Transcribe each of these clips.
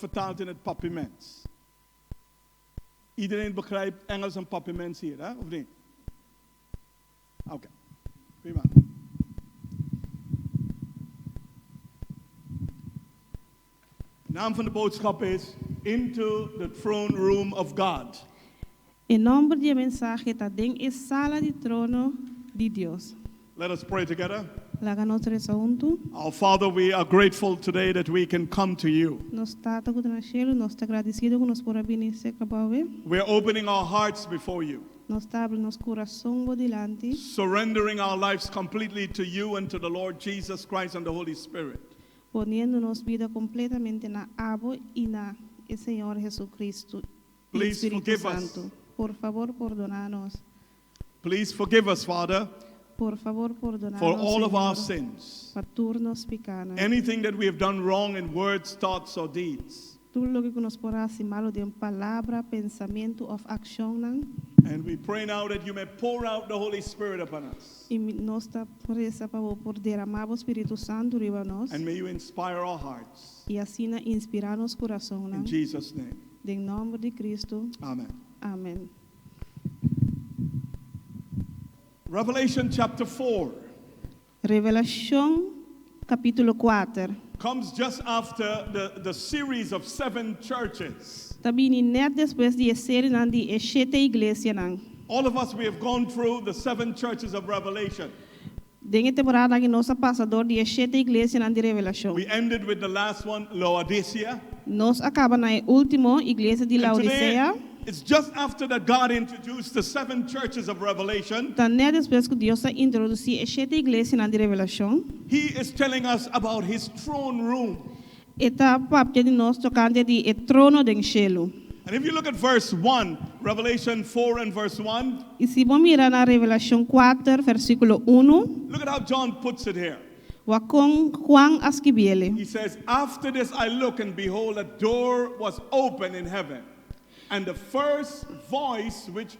vertaald in het papiermens. Iedereen begrijpt Engels en papiermens hier, hè? Of niet? Oké, prima. De naam van de boodschap is Into the Throne Room of God. El nombre de mensaje también es Sala de Trono de Dios. Let us pray together. Láganos rezar juntos. Our Father, we are grateful today that we can come to you. Nos tata con el cielo, nos está agradecido que nos pueda venir cerca para ver. We are opening our hearts before you, Nos está abriendo nos corazón delante, surrendering our lives completely to you and to the Lord Jesus Christ and the Holy Spirit. poniéndonos vida completamente na abo y na el Señor Jesucristo y Please Espíritu forgive us. Santo. Por favor, perdonanos. Please forgive us, Father, Por favor, perdonanos, for all of our Señor, sins. por turnos pecados. Anything that we have done wrong in words, thoughts, or deeds. Todo lo que nos podrá hacer malo de palabra, pensamiento o acción. And we pray now that you may pour out the Holy Spirit upon us. Y nos está presa para por derramar o Espíritu Santo sobre nós. And may you inspire our hearts. Y así inspirar nos corazón. In Jesus' name. En nombre de Cristo. Amen. Amén. Revelation chapter 4 Revelación capítulo 4. comes just after the series of 7 churches. Também net depois de ser na de 7 igreja nan. All of us, we have gone through the 7 churches of Revelation. Dengue temporada que nossa passador de 7 igreja nan de revelação. We ended with the last one, Laodicea. Nos acaba na último igreja de And today, Laodicea. it's just after that God introduced the 7 churches of Revelation. Tá net depois que Deus introduziu 7 igreja nan de revelação. He is telling us about his throne room. Eta papia de nós tocante de o trono do cielo. And if you look at verse 1, Revelation 4 and verse 1, E se vamos mirar na Revelação 4, versículo 1, look at how John puts it here. wa com Juan escreveu. He says, after this I look, and behold, a door was open in heaven. And the first voice which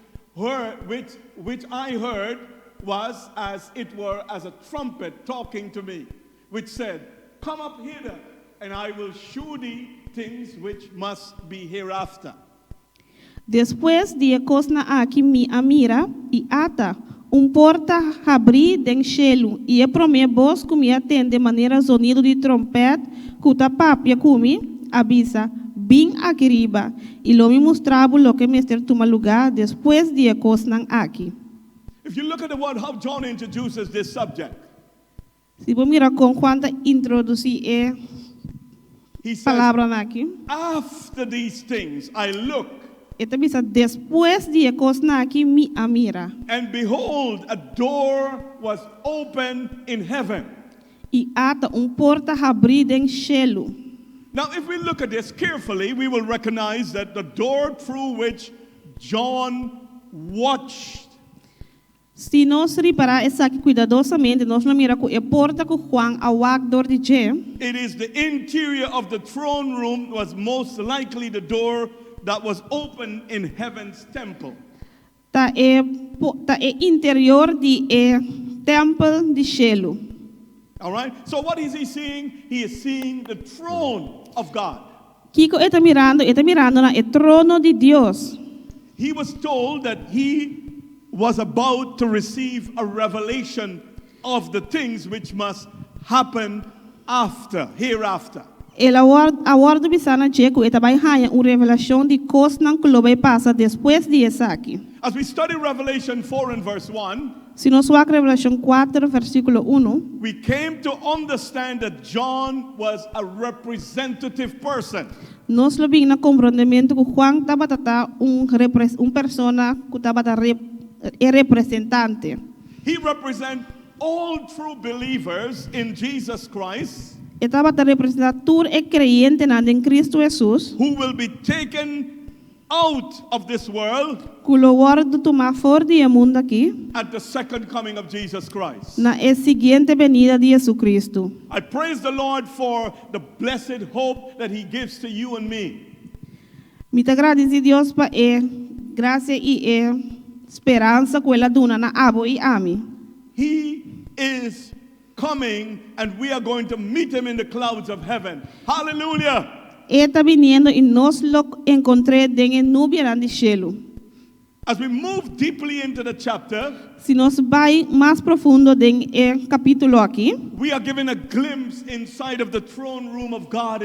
I heard was as it were as a trumpet talking to me, which said, come up hither, and I will shew thee things which must be hereafter. Depois de cosna aqui me mira e ata porta abri den cielo e a primeira voz que me atende de maneira sonido de trompete que ta papia kumi avisa bem aqui riba e lo me mostrava lo que mester toma lugar depois de cosna aqui. If you look at the word, how John introduces this subject, Se você mira com quanta introduzir he says, palavra aqui, after these things I look, eta bisa depois de cosna aqui me mira and behold, a door was open in heaven. e ata porta abri den cielo. Now, if we look at this carefully, we will recognize that the door through which John watched Se nós reparar isso aqui cuidadosamente, nós não mira que a porta que Juan aguardou de Jé, it is the interior of the throne room was most likely the door that was open in heaven's temple. tá interior de templo de cielo. All right? So what is he seeing? He is seeing the throne of God. Kiko está mirando na o trono de Deus. He was told that he was about to receive a revelation of the things which must happen hereafter. Ele aguarda bisana Jé que está vai ganhar revelação de coisas que lo vai passar depois de isso aqui. As we study Revelation 4 and verse 1, Se nós vamos Revelação 4, versículo 1, we came to understand that John was a representative person. nós lo vimos na compreendimento que Juan estava persona que estava representante. He represents all true believers in Jesus Christ Estava representando todo creyente em Cristo Jesus, who will be taken out of this world que lo guarda tomar fora do mundo aqui, at the second coming of Jesus Christ. na seguinte venida de Jesus Cristo. I praise the Lord for the blessed hope that he gives to you and me. Me agradece Deus para graça e esperança que ela dona na abo e ami. He is coming and we are going to meet him in the clouds of heaven. Hallelujah. está viniendo y nos lo encontré en el nubia de cielo. As we move deeply into the chapter, Si nos va más profundo en el capítulo aquí, we are given a glimpse inside of the throne room of God,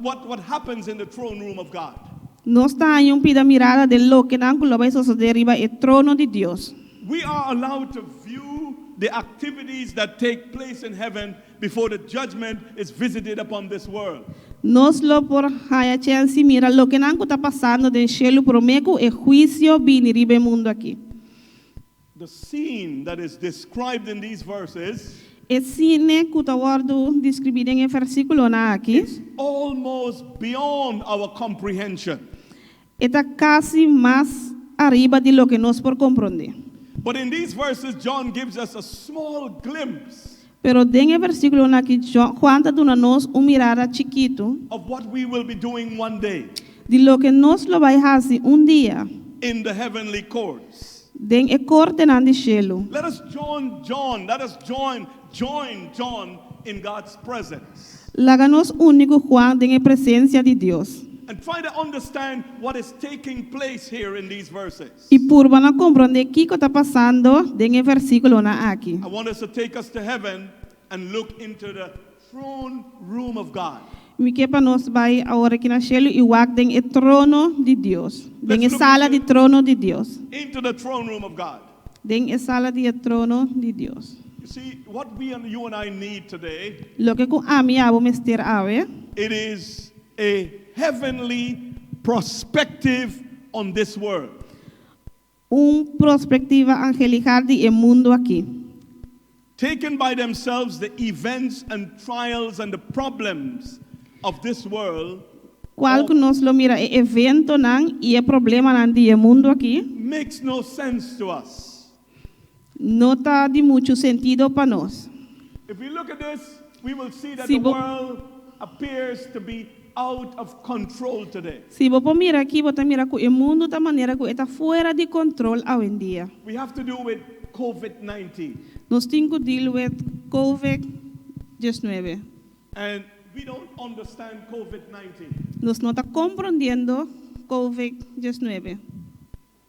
what happens in the throne room of God. nos está ahí un pida mirada de lo que lo va a suceder arriba el trono de Dios. We are allowed to view the activities that take place in heaven before the judgment is visited upon this world. Nos lo por haya chance mira lo que está pasando del cielo promeco el juicio viene arriba el mundo aquí. The scene that is described in these verses, El cine que está describido en el versículo aquí, it's almost beyond our comprehension. está casi más arriba de lo que nos por comprender. But in these verses, John gives us a small glimpse Pero en el versículo aquí, Juan está dándonos una mirada chiquito of what we will be doing one day de lo que nos lo va a hacer un día in the heavenly courts. en el corte del cielo. Let us join John in God's presence Láganos único Juan en la presencia de Dios. and try to understand what is taking place here in these verses. Y por van a comprender qué está pasando en el versículo aquí. I want us to take us to heaven and look into the throne room of God. Mi que para nos vai ahora aqui na cielo e walk den el trono de Dios, den Let's a look sala into- de trono de Dios, Into the throne room of God. den a sala de trono de Dios. You see, what you and I need today, Lo que com a minha abo mester ave, it is a heavenly perspective on this world. perspectiva angelical de el mundo aqui. Taken by themselves, the events and trials and the problems of this world Qual que nos lo mira e evento nan e problema nan de el mundo aqui, makes no sense to us. não tá de muito sentido para nós. If we look at this, we will see that Si the vo- world appears to be out of control today. Se você mira aqui, você mira que o mundo da maneira que está fora de controle hoje em dia. We have to do with COVID-19. Nós temos que deal with COVID-19. And we don't understand COVID-19. Nós não está compreendendo COVID-19.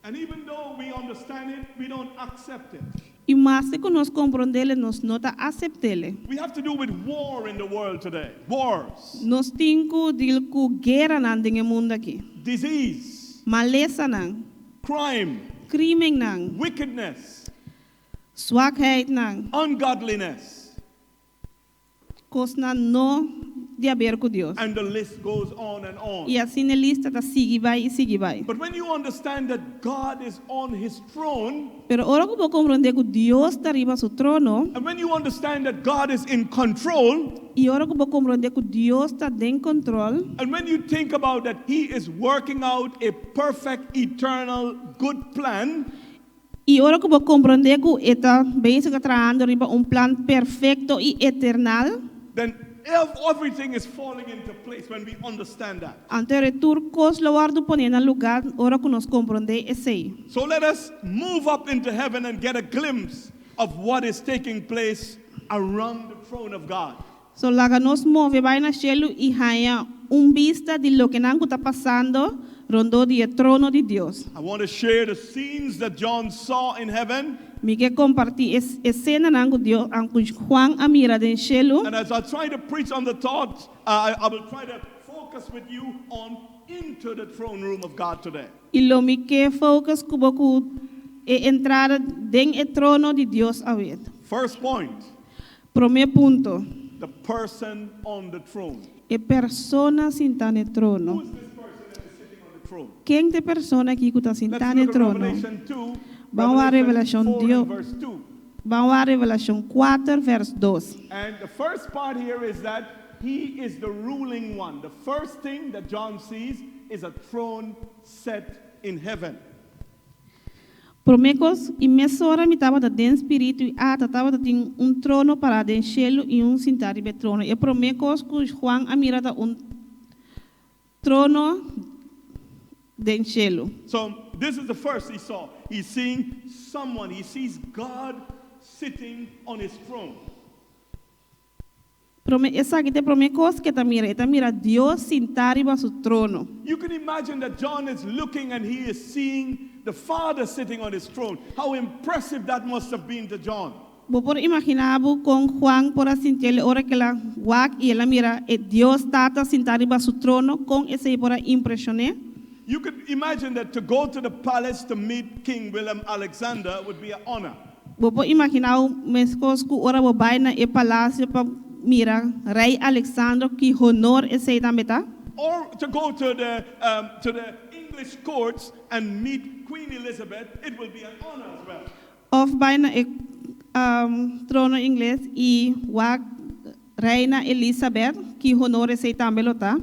And even though we understand it, we don't accept it. E mais que nós compreendemos, nós não está aceitando. We have to do with war in the world today. Wars, Nós temos que deal com guerra nan no mundo aqui. disease, Maleza nan, crime, crime nan, wickedness, swakheid nan, ungodliness, coisas não de haver com Deus. and the list goes on and on. E assim a lista está sigue vai e sigue vai. But when you understand that God is on his throne, Pero ora que vou compreender que Deus está arriba do trono, and when you understand that God is in control, e ora que vou compreender que Deus está em controle, and when you think about that he is working out a perfect, eternal, good plan, e ora que vou compreender que está bem se trabalhando arriba plan perfeito e eternal, then everything is falling into place when we understand that. ante retur cos lo guardo poner en lugar, ora que nos compreender esse. So let us move up into heaven and get a glimpse of what is taking place around the throne of God. So laga nos move vai na cielo e haya vista de lo que nango está passando rondo de trono de Deus. I want to share the scenes that John saw in heaven. Mi que compartir escena nango Deus anco Juan a mira den cielo. And as I try to preach on the thought, I will try to focus with you on into the throne room of God today. E lo mi que focus kubo ku entrada den trono de Deus a ver. First point, Primeiro ponto, the person on the throne. persona sentada no Who trono. is this person that is sitting on the throne? Quem de persona aqui que está Let's sentada no look at trono? Revelation 2, Vamos a Revelation Revelación 4 Dios. and verse 2. Vamos a Revelación 4, verso 2. And the first part here is that he is the ruling one. The first thing that John sees is a throne set in heaven. Promecos e mesora me estava dentro espírito e estava tem trono para dentro cielo e sentar de trono. E promecos que Juan a mira da trono dentro cielo. So this is the first he saw. He's seeing someone. He sees God sitting on his throne. Esa que te promete que ta mira Dios sentar arriba su trono. You can imagine that John is looking and he is seeing the Father sitting on his throne. How impressive that must have been to John. Vos por imaginar con Juan por asintiele ora que la guac y ela mira Dios tata sentar arriba su trono con ese por impresioné. You could imagine that to go to the palace to meet King Willem Alexander would be an honor. Vos por imaginar mescos ku ora vos vai na palácio pa mira rei Alexandre que honor esse também tá. Or to go to the English courts and meet Queen Elizabeth, it will be an honor as well. Of vai na trono inglês e wag reina Elizabeth que honor esse também tá.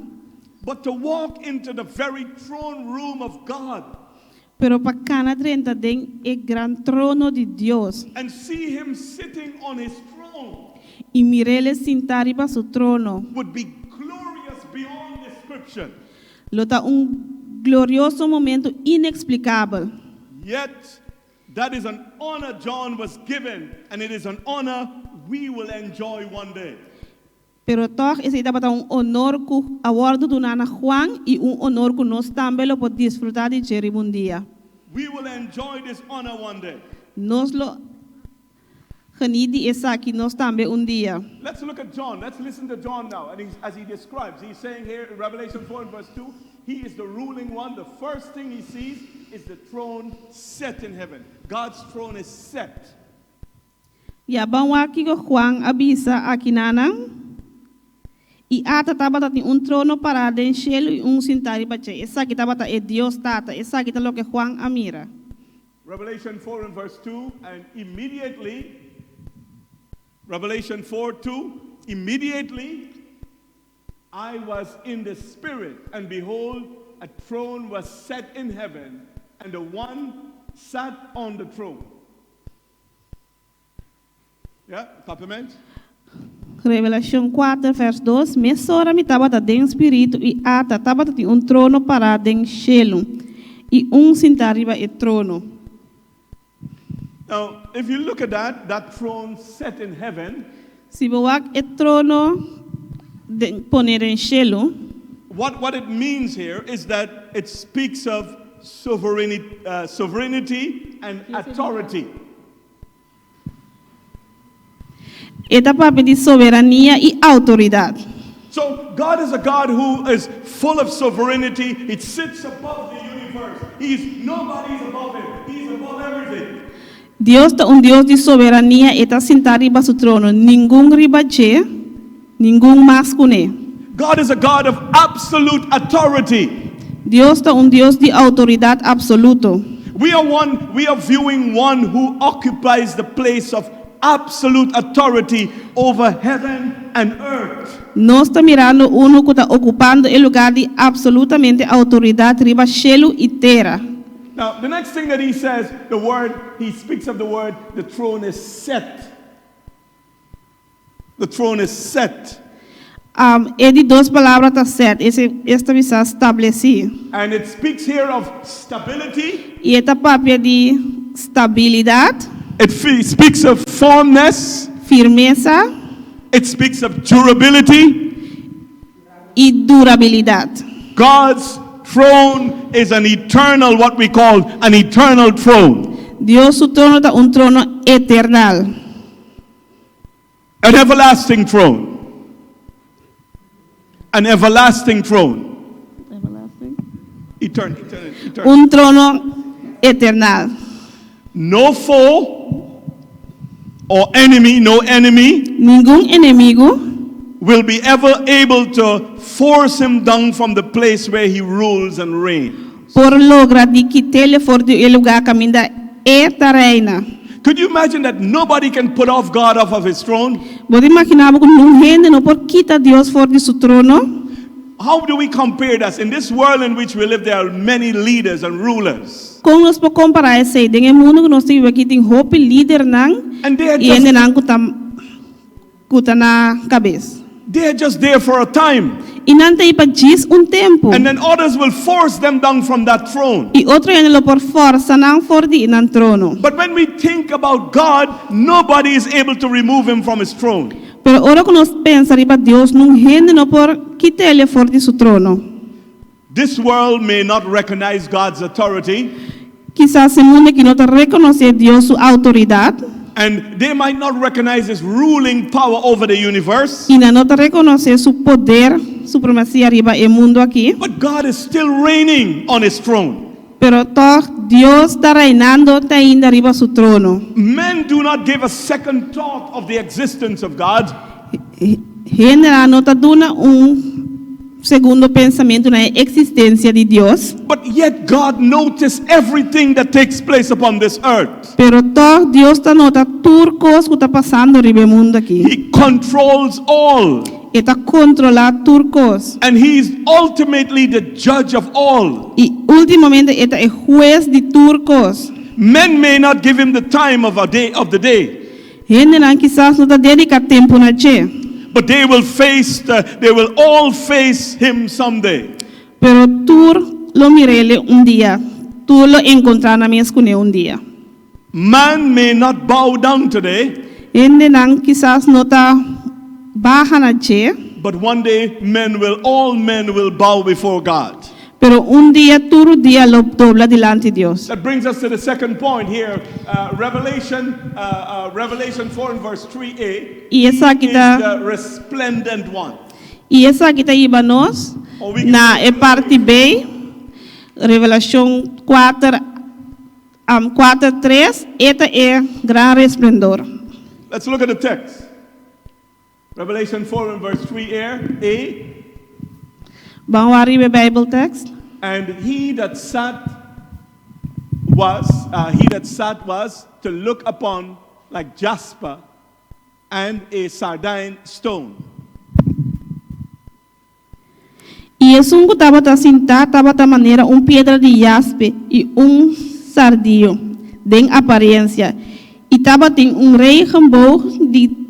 But to walk into the very throne room of God Pero pa cana drenta den gran trono de Dios and see him sitting on his throne y mirele sentar arriba su trono. would be glorious beyond description. Lota glorioso momento inexplicável. Yet, that is an honor John was given, and it is an honor we will enjoy one day. Pero toch esse dapat honor ku awardo do nana Juan e honor ku nós também lo pod desfrutar de gerir dia. We will enjoy this honor one day. Nós lo geniet die essa aqui nós também dia. Let's look at John. Let's listen to John now. And as he describes, he's saying here in Revelation 4 and verse 2, he is the ruling one. The first thing he sees is the throne set in heaven. God's throne is set. Ya bang aqui ko Juan avisa aqui nanang. E ata tabata tem trono parado em cielo e sentado bache. Essa aqui tabata é Deus tata. Essa aqui tá lo que Juan amira. Revelation 4 and verse 2, and immediately, Revelation 4:2, immediately I was in the spirit, and behold, a throne was set in heaven, and the one sat on the throne. Yeah, compliment. Revelação 4, verso 2. Mesora me tabata de espírito e ata tabata de trono parado em cielo e sentado arriba e trono. Now, if you look at that throne set in heaven, Se boak e trono de poner em cielo, what it means here is that it speaks of sovereignty and authority. etapa de soberania e autoridade. So God is a God who is full of sovereignty. It sits above the universe. Nobody's above him. He's above everything. Deus é Deus de soberania e está sentado arriba do trono. Ninguém ribache, ninguém mascune. God is a God of absolute authority. Deus é Deus de autoridade absoluta. We are viewing one who occupies the place of absolute authority over heaven and earth. Nós estamos mirando que está ocupando o lugar de absolutamente autoridade riba cielo e terra. Now, the next thing that he says, he speaks of the throne is set. The throne is set. É de duas palavras está certo. Esta visa estabelecido. And it speaks here of stability. E esta papia de estabilidade. It speaks of firmness. Firmeza. It speaks of durability. E durabilidade. God's throne is an eternal, what we call an eternal throne. Dios su trono es un trono eternal. An everlasting throne. An everlasting throne. Eternal. Un trono eternal. No foe or enemy, no enemy. Ningún enemigo will be ever able to force him down from the place where he rules and reigns. Por logra de quitarle for el lugar caminda esta reina. Could you imagine that nobody can put off God off of his throne? Vos imaginaba que no gente no por quita Dios for de su trono? How do we compare that? In this world in which we live, there are many leaders and rulers. Como nos po comparar esse en el mundo que nos vive aqui tem hope líder nang And they e ende nang kuta na cabeça. are just there for a time. E nante ipa diz tempo. And then others will force them down from that throne. E outro ende lo por força nang for di nan trono. But when we think about God, nobody is able to remove him from his throne. Pero ora que nós pensa riba Deus não rende não por quitar ele fora de seu trono. This world may not recognize God's authority, Quizás o mundo que não te reconhece Deus sua autoridade and they might not recognize His ruling power over the universe, e não te reconhece seu poder, supremacia riba o mundo aqui. but God is still reigning on His throne. Pero Deus está reinando está ainda riba seu trono. Men do not give a second thought of the existence of God. Gente não está dando segundo pensamento na existência de Deus. But yet God notices everything that takes place upon this earth. Pero Deus está nota tudo coisa que está passando riba o mundo aqui. He controls all. Está controlando tudo coisa. And He is ultimately the judge of all. E ultimamente está o juez de tudo coisa. Men may not give Him the time of the day, Gente não quizás não está dedica tempo na che. but they will all face Him someday. Pero tu lo mirele dia. Tu lo encontrar na mesa com ele dia. Man may not bow down today, Gente não quizás não está baja na che. but one day all men will bow before God. Pero dia todo dia lo dobla delante de Dios. That brings us to the second point here. Revelation 4 and verse 3a E essa aqui is tá the resplendent one. iba nós na parte B, Revelação 4, 4:3, esta é gran resplendor. Let's look at the text. Revelation 4 and verse 3a. Vamos arriba Bible text. And he that sat was to look upon like jasper and a sardine stone. E esse que estava sentado, estava de maneira pedra de jaspe e sardinho, de aparência. E estava tem rei rambou de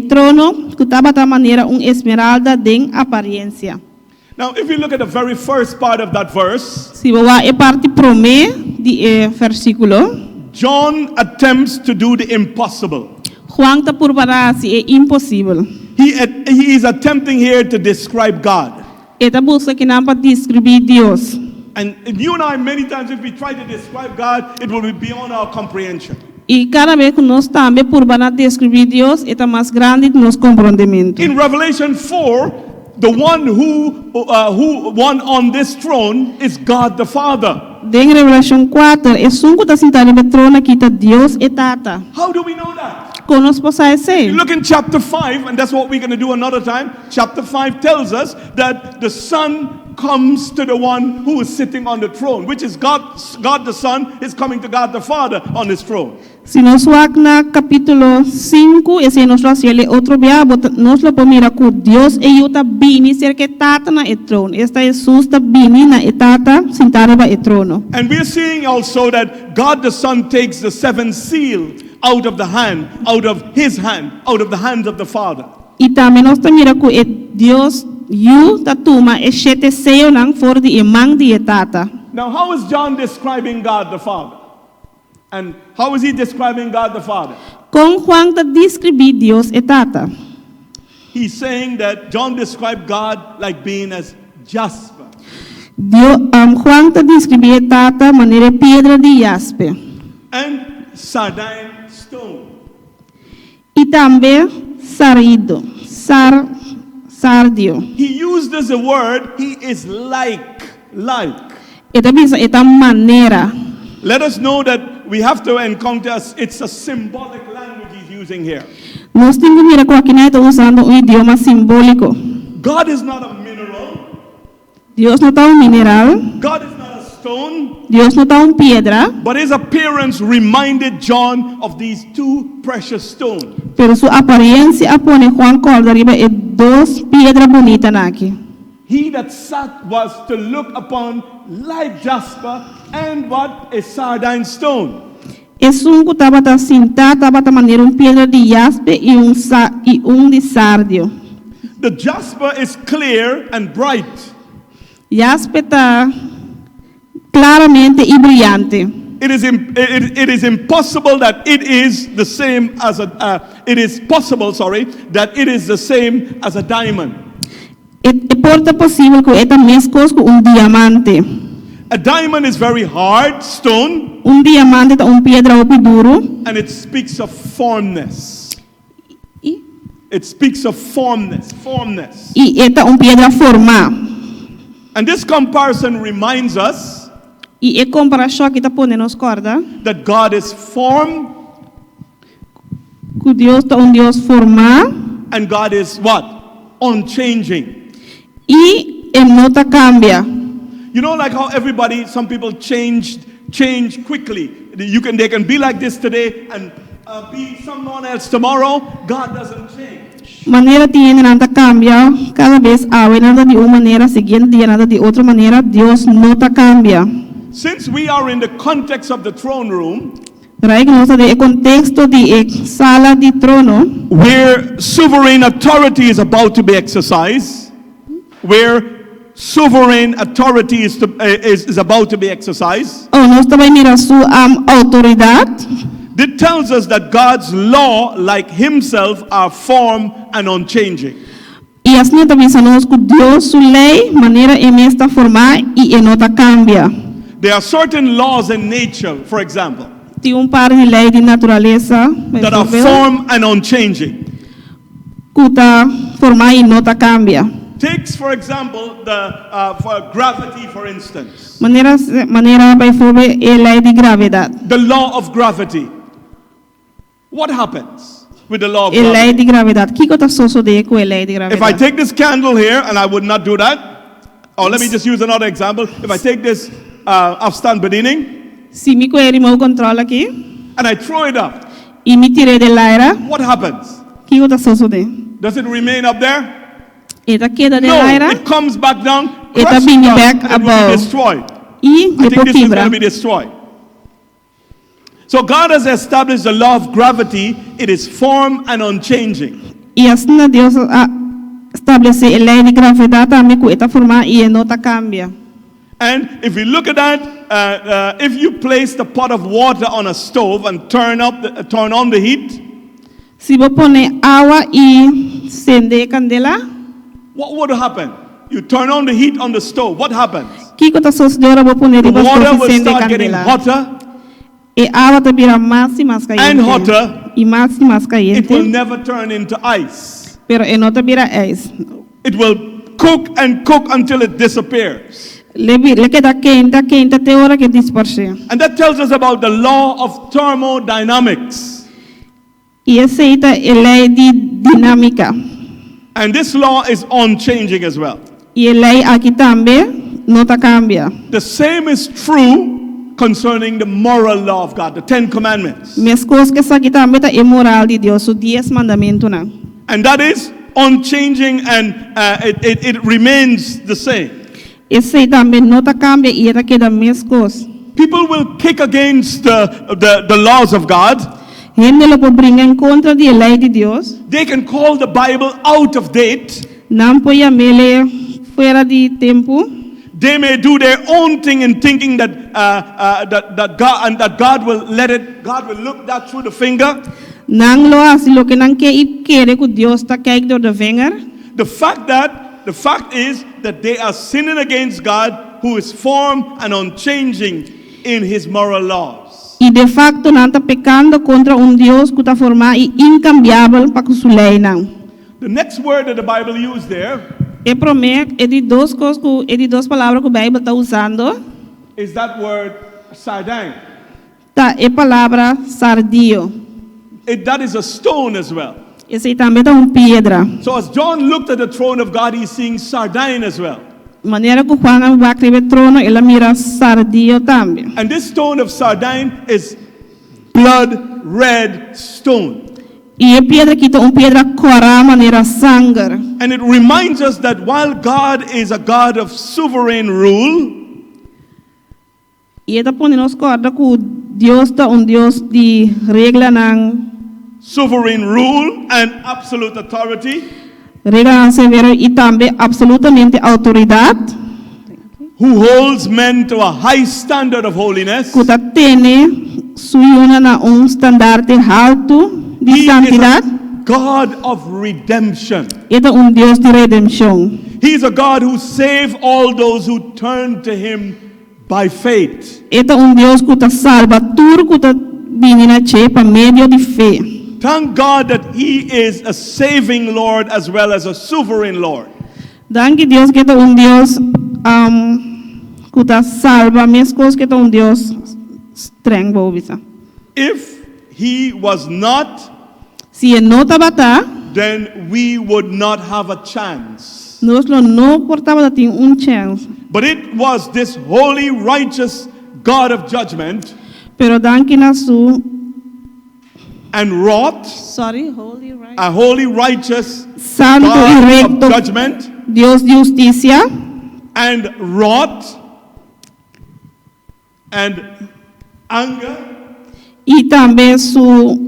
trono que estava de maneira esmeralda de aparência. Now, if you look at the very first part of that verse, Se você a parte primeira de versículo, John attempts to do the impossible. Juan está por se é impossível. He is attempting here to describe God. Eta busca que não para descrever Deus. And you and I, many times, if we try to describe God, it will be beyond our comprehension. E cada vez que nós também por descrever Deus, é mais grande do nosso compreendimento. In Revelation 4, the one who won on this throne is God the Father. Em Revelação 4, é que está sentado no trono aqui está Deus e Tata. How do we know that? Como nós podemos You look in chapter 5, and that's what we're going to do another time. Chapter 5 tells us that the Son comes to the one who is sitting on the throne, which is God the Son is coming to God the Father on his throne. Se nós vamos na capítulo 5, esse nós vamos ler outro dia, nós lo pomira que Deus e eu tá bini ser que Tata na trono. Esta Jesus tá bini na Tata sentado no trono. And we're seeing also that God the Son takes the seventh seal out of the hand, out of his hand, out of the hands of the Father. E também nós mira que Deus you ta tuma e sete seio nang for di imang di Tata. Now, how is John describing God the Father? And how is he describing God the Father? Kung Juan ta descrever Deus e Tata. He's saying that John described God like being as jasper. Juan ta descrever Tata maneira pedra de jaspe. And sardine stone. E também sardio. He used as a word, he is like. Esta bisa esta maneira. Let us know that we have to encounter, it's a symbolic language he's using here. Nós temos que mirar que aqui está usando idioma simbólico. God is not a mineral. Deus não está mineral. God is not a stone. Deus não está pedra. But his appearance reminded John of these two precious stones. Pero sua aparência apone Juan corda arriba e duas pedras bonitas aqui. He that sat was to look upon like jasper and what? A sardine stone. Esse que estava sentado, estava maneira pedra de jaspe e de sardio. The jasper is clear and bright. Jaspe está claramente e brilhante. It is impossible that it is the same as it is possible, that it is the same as a diamond. Porta posible que esta mescos com diamante. A diamond is very hard stone. Diamante tá pedra opi duro. And it speaks of formness. E? It speaks of formness. E esta pedra forma. And this comparison reminds us E comparação que tá pondo nos corda. That God is form. Que Deus tá Deus forma. And God is what? Unchanging. E não tá cambia. You know, like how some people change quickly. They can be like this today and be someone else tomorrow. God doesn't change. Maneira tiene nada cambia. Cada vez hace nada de una manera, siguiente día nada de otra manera. Dios no ta cambia. Since we are in the context of the throne room, de contexto de sala de trono, where sovereign authority is about to be exercised, is about to be exercised. Nós também mira sua autoridade. It tells us that God's law, like Himself, are firm and unchanging. E assim também sabemos que Deus sua lei maneira esta formar e não cambia. There are certain laws in nature, for example, Tem par de lei de natureza that are firm and unchanging. Que tá formar e não cambia. Takes, for example, for gravity, for instance. Maneira by forbe lei de gravidade. The law of gravity. What happens with the law of lei gravity? de gravidade. Que tá sucede com lei de gravidade? If I take this candle here, and I would not do that, or let me just use another example. If I take this afstandsbediening, se me coer meu controle aqui, and I throw it up, e me tire de l'aire, what happens? Que tá sucede? Does it remain up there? Eta queda de No, l'aire. it comes back down, Eta crashes bring down, back and it will above. be destroyed. E I think depois this is quebra. going to be destroyed. So God has established the law of gravity. It is firm and unchanging. E assim Deus estabelece a lei de gravidade também que está formada e não tá cambia. And if you look at that, if you place the pot of water on a stove and turn on the heat, se você põe água e acende candela, what would happen? You turn on the heat on the stove. What happens? que está sucedendo você põe The de water will acende start getting candela. hotter E água tá vira mais e mais caliente. and hotter. E mais It caliente. will never turn into ice. Pero não tá vira ice. It will cook and cook until it disappears. Le queda quente até a hora que disperse. And that tells us about the law of thermodynamics. E essa é a lei de dinâmica. And this law is unchanging as well. E a lei aqui também não tá cambia. The same is true concerning the moral law of God, the 10 Commandments. Mas coisas que aqui também tá moral de Deus, os 10 mandamentos não. And that is unchanging and it remains the same. Esse também não tá cambia e era que da mesma coisa. People will kick against the laws of God. Gente lo pode brincar em contra da lei de Deus. They can call the Bible out of date. Não pode amele fora de tempo. They may do their own thing in thinking that God will look that through the finger. Não lo hace lo que não quer que Deus tá caindo door de vinger. The fact is that they are sinning against God, who is firm and unchanging in His moral laws. E de facto não tá pecando contra Deus que tá formado e incambiável para sua lei não. The next word that the Bible used there de duas coisas de duas palavras que a Bíblia está usando. Is that word sardine. Tá, palavra sardio. That is a stone as well. Esse também é pedra. So as John looked at the throne of God, he's seeing sardine as well. Maneira que Juan vai escrever trono, ela mira sardio também. And this stone of sardine is blood red stone. E a pedra aqui é pedra cora maneira sangue. And it reminds us that while God is a God of sovereign rule, e está pondo nos corda que Deus é Deus de regra não. Sovereign rule and absolute authority. Regra não severa e também absolutamente autoridade. who holds men to a high standard of holiness. kuta tene suyuna na standarte alto de He is santidad. a God of redemption. Ito Dios de redención. He is a God who saves all those who turn to him by faith. Ito Dios kuta salva tur kuta binina che pa medio de fe. Thank God that he is a saving Lord as well as a sovereign Lord. Danke Dios que ito Dios kuta salva meskos que ito Dios streng bovisa. If he was not, Si no tabata, then we would not have a chance. nos lo no portaba de chance. But it was this holy, righteous God of judgment Pero danke na su and wrought holy right. a holy, righteous Santo y God of recto judgment Dios de justicia and wrought and anger, y también su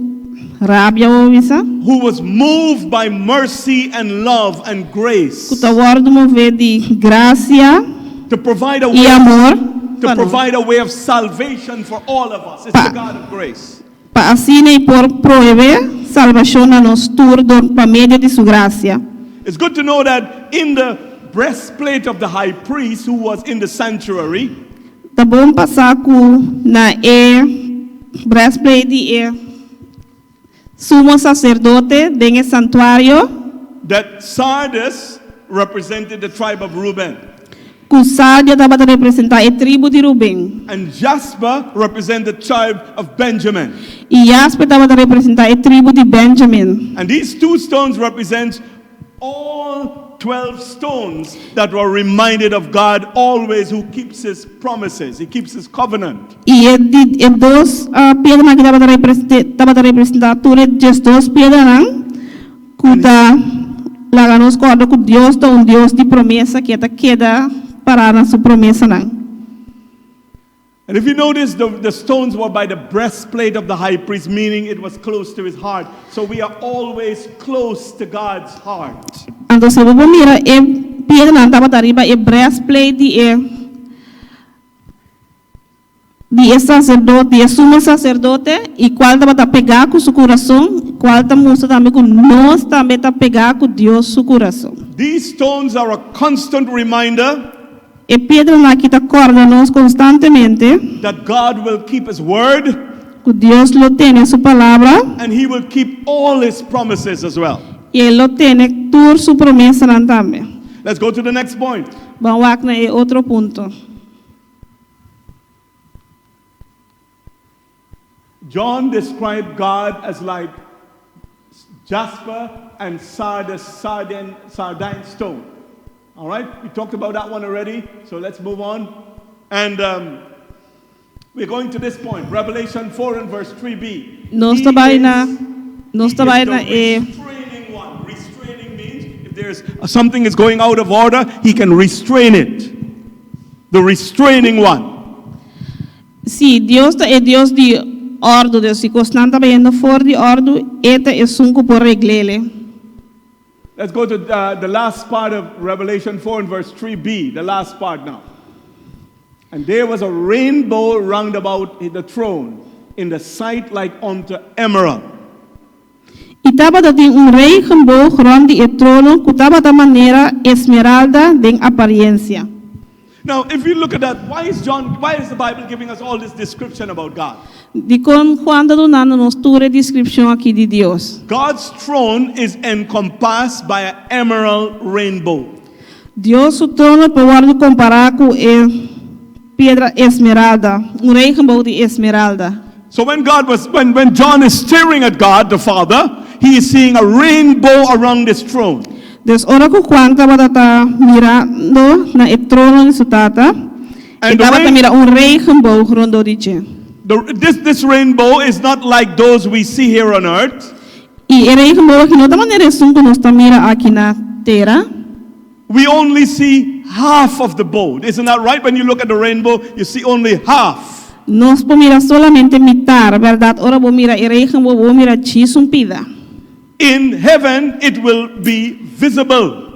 rabia bovisa. who was moved by mercy and love and grace Kuta wardo mover de gracia to provide a y amor. to provide a way of salvation for all of us. It's the God of grace. Pa así y por proveer salvación a nos turdos pa medio de su gracia. It's good to know that in the breastplate of the high priest who was in the sanctuary, Tá bom passar com na breastplate de sumo sacerdote dentro do santuário. that Sardis represented the tribe of Reuben, Com Sádia estava a representar a tribo de Rubem. and Jasper represented the tribe of Benjamin. E Jasper estava a representar a tribo de Benjamin. And these two stones represent all 12 stones that were reminded of God always, who keeps his promises, he keeps his covenant. E duas pedras que estava a representar tudo as duas pedras que lá nos corda que Deus é Deus de promessa que está queda para na sua promessa não. And if you notice, the stones were by the breastplate of the high priest, meaning it was close to his heart. So we are always close to God's heart. Então se você mira pedra não estava arriba breastplate de sacerdote, de sumo sacerdote, e qual estava a pegar com seu coração, qual está mostrando também que nós também está pegar com Deus seu coração. These stones are a constant reminder E pedra lá que está corda nós constantemente, that God will keep his word que Deus lo tem sua palavra, and he will keep all his promises as well. e ele lo tem toda sua promessa lá também. Let's go to the next point. Vamos lá na outro ponto. John described God as like jasper and sardine stone. All right, we talked about that one already, so let's move on. And we're going to this point, Revelation 4 and verse 3b. Nós He trabalhamos na is the restraining one. Restraining means if there's something is going out of order, he can restrain it. The restraining one. Sim, Deus é Deus de ordem, Deus se constante vendo fora de ordem, eta é sunco por reglele. Let's go to the last part of Revelation 4 and verse 3b, the last part now. And there was a rainbow round about the throne, in the sight like unto emerald. E estava de regenboog rond die trono, que estava da maneira esmeralda de aparência. Now, if you look at that, why is the Bible giving us all this description about God? De quando donando nos toda descrição aqui de Deus. God's throne is encompassed by an emerald rainbow. Deus o trono pode comparar com pedra esmeralda, regenboog de esmeralda. So when John is staring at God the Father, he is seeing a rainbow around this throne. Dus ora que quando estava mirando na trono de sua tata, estava mira regenboog rondom die. This rainbow is not like those we see here on earth. E regenboog não da maneira que nós mira aqui na terra. We only see half of the bow. Isn't that right? When you look at the rainbow, you see only half. Nós mira solamente mitad, verdade? Ora vou mira regenboog, vou mira pida. In heaven, it will be visible.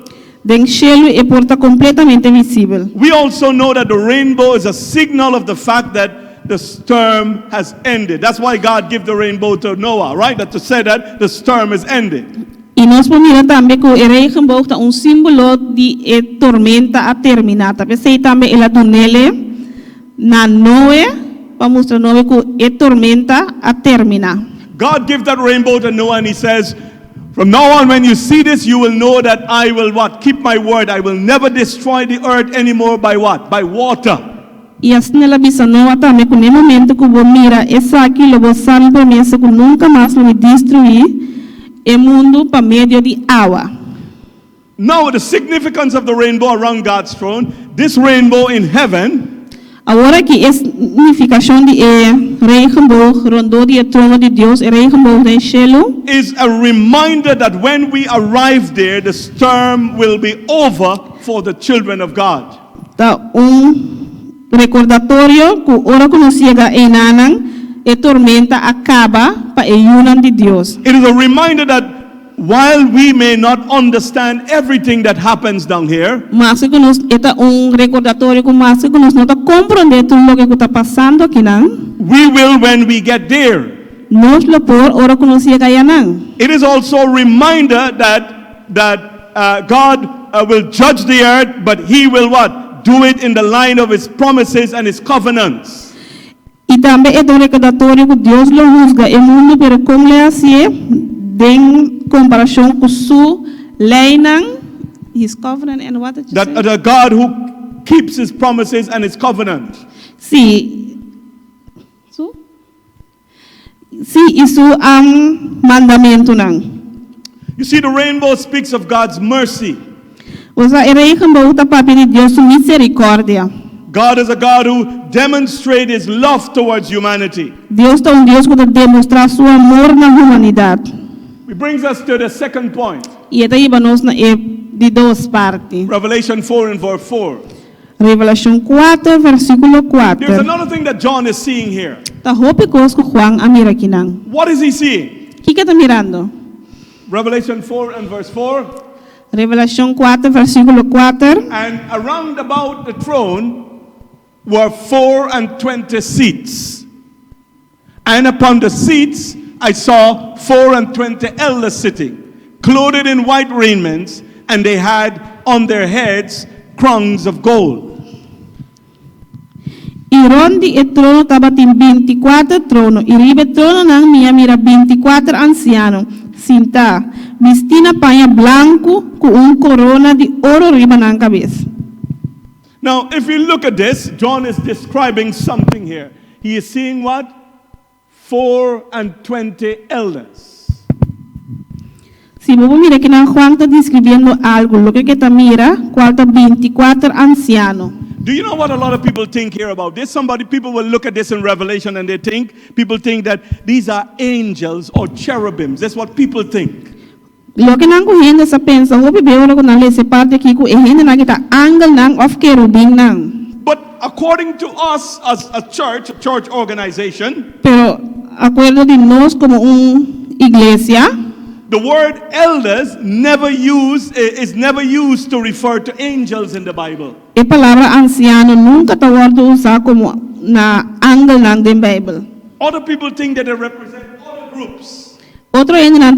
den cielo e porta completamente visível. We also know that the rainbow is a signal of the fact that the storm has ended. That's why God gave the rainbow to Noah, right? That to say that the storm is ended. E nós podemos também que o regenboog é símbolo de tormenta a terminar. Talvez sei também ela do nele na Noé para mostrar Noé que tormenta a terminar. God gave that rainbow to Noah and he says, from now on when you see this, you will know that I will what? Keep my word. I will never destroy the earth anymore by what? By water. E assim ela avisa Noé também que no momento que vou mira essa aqui, eu vou saber promessa que nunca mais vou destruir o mundo por meio de água. Now the significance of the rainbow around God's throne, this rainbow in heaven, agora que a significação de regenboog rondou o trono de Deus, regenboog no céu, is a reminder that when we arrive there, the storm will be over for the children of God. tá recordatório que ora que nós chega em Nanan, a tormenta acaba para a união de Deus. It is a reminder that while we may not understand everything that happens down here, Mas que nós recordatório que mas que nós não tá compreender tudo o que está passando aqui não. we will when we get there. Nós lo por ora que nós chega aí não. It is also a reminder that God will judge the earth, but He will what? Do it in the line of His promises and His covenants. E também é recordatório que Deus lo juzga o mundo, pero como é assim, em comparação com sua lei, His covenant and what did you That say? the God who keeps His promises and His covenant. Sim. Sim, isso mandamento não. You see, the rainbow speaks of God's mercy. O regenboog está para pedir Deus sua misericórdia. God is a God who demonstrates His love towards humanity. Deus é Deus que demonstra seu amor na humanidade. It brings us to the second point. E daí nós de duas partes. Revelation 4 and verse 4. Revelação 4, versículo 4. There's another thing that John is seeing here. Tá hope coisa que Juan a mira aqui não. What is he seeing? Que está mirando? Revelation 4 and verse 4. Revelação 4, versículo 4. And around about the throne were 24 seats. And upon the seats I saw 24 elders sitting, clothed in white raiments, and they had on their heads crowns of gold. E ronde o trono estava tem 24 tronos, e ribe trono nang mira 24 ancianos, sinta, vestina panha branco com corona de ouro riba nang cabeça. Now, if you look at this, John is describing something here. He is seeing what? 24 elders. Si vos mira que nang Juan está describiendo algo, lo que está mira, cuarta 24 ancianos. Do you know what a lot of people think here about this? People will look at this in Revelation and people think that these are angels or cherubims. That's what people think. Lo que nang gente sa pensa, ho bibeo lo nang lese parte ki ko gente nang kita angle nang of kerubing nang. But according to us as a church organization, Pero acuerdo de nos como iglesia, the word elders is never used to refer to angels in the Bible. a palavra anciano nunca está usado como na angle nang den Bible. Other people think that they represent other groups. Outro gente nang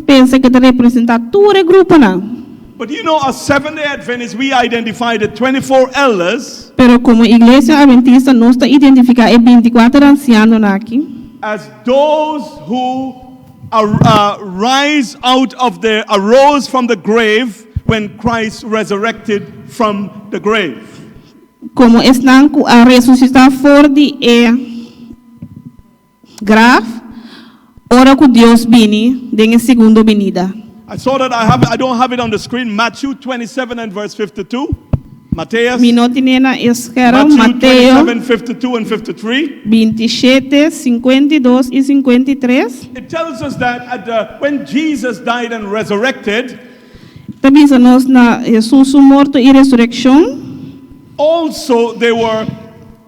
pensa que está representa todo grupo nang. But you know, as Seventh-day Adventists, we identify the 24 elders Pero como iglesia adventista nos está identificar 24 ancianos aqui as those who arose from the grave when Christ resurrected from the grave. como estão a ressuscitar fora de grave, ora que Deus vini de segunda venida. I saw that I don't have it on the screen. Matthew 27 and verse 52. Mateus. Mi não tinha na esquerda Matthew Mateus 27, 52 and 53. 27, 52 e 53. It tells us that when Jesus died and resurrected, Também nós na Jesus morto e ressurreição. also there were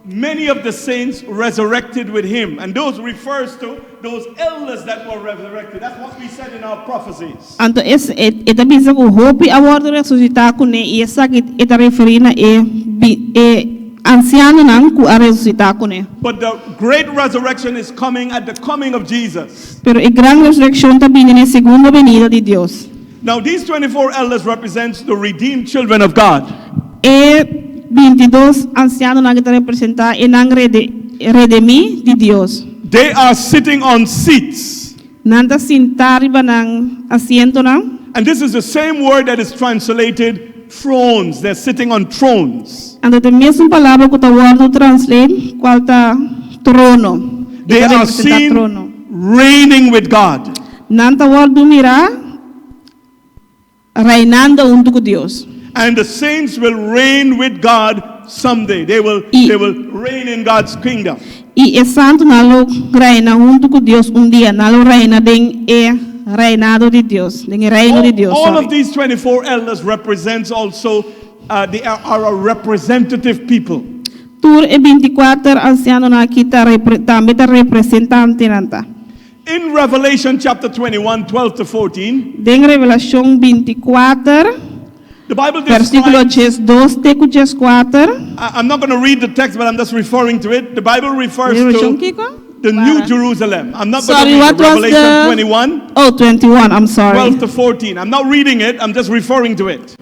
many of the saints resurrected with him. And those refers to those elders that were resurrected. That's what we said in our prophecies. Anto ita bisa ko hopi award resusita ko ne isa ita referi na anciano nang ku resusita ko ne. But the great resurrection is coming at the coming of Jesus. Pero gran resurrección ta viene en segunda venida de Dios. Now these 24 elders represents the redeemed children of God. 22 ancianos na kita representa enang redemi di Dios. They are sitting on seats. Nanda sintari ba ng asiento nang? And this is the same word that is translated thrones. They're sitting on thrones. Ando the mesmo palavra ko tawag no translate qualta trono. They are seen reigning with God. Nanta word dumira reinando junto con Dios. And the saints will reign with God someday. They will reign in God's kingdom. Y es santo nalo reina junto con Dios un día, nalo reina den reinado de Dios, den reino de Dios. All of these 24 elders represents also, they are a representative people. Tur 24 anciano na kita também representante nanta. In Revelation chapter 21, 12 to 14, Den Revelación 24, the Bible versículo describes, 2 teco 4. I'm not going to read the text, but I'm just referring to it. The Bible refers Revelation to Kiko? the New Jerusalem. I'm not Sorry, going to what read was Revelation the 21, Oh, 21, I'm sorry. 12 to 14. I'm not reading it, I'm just referring to it.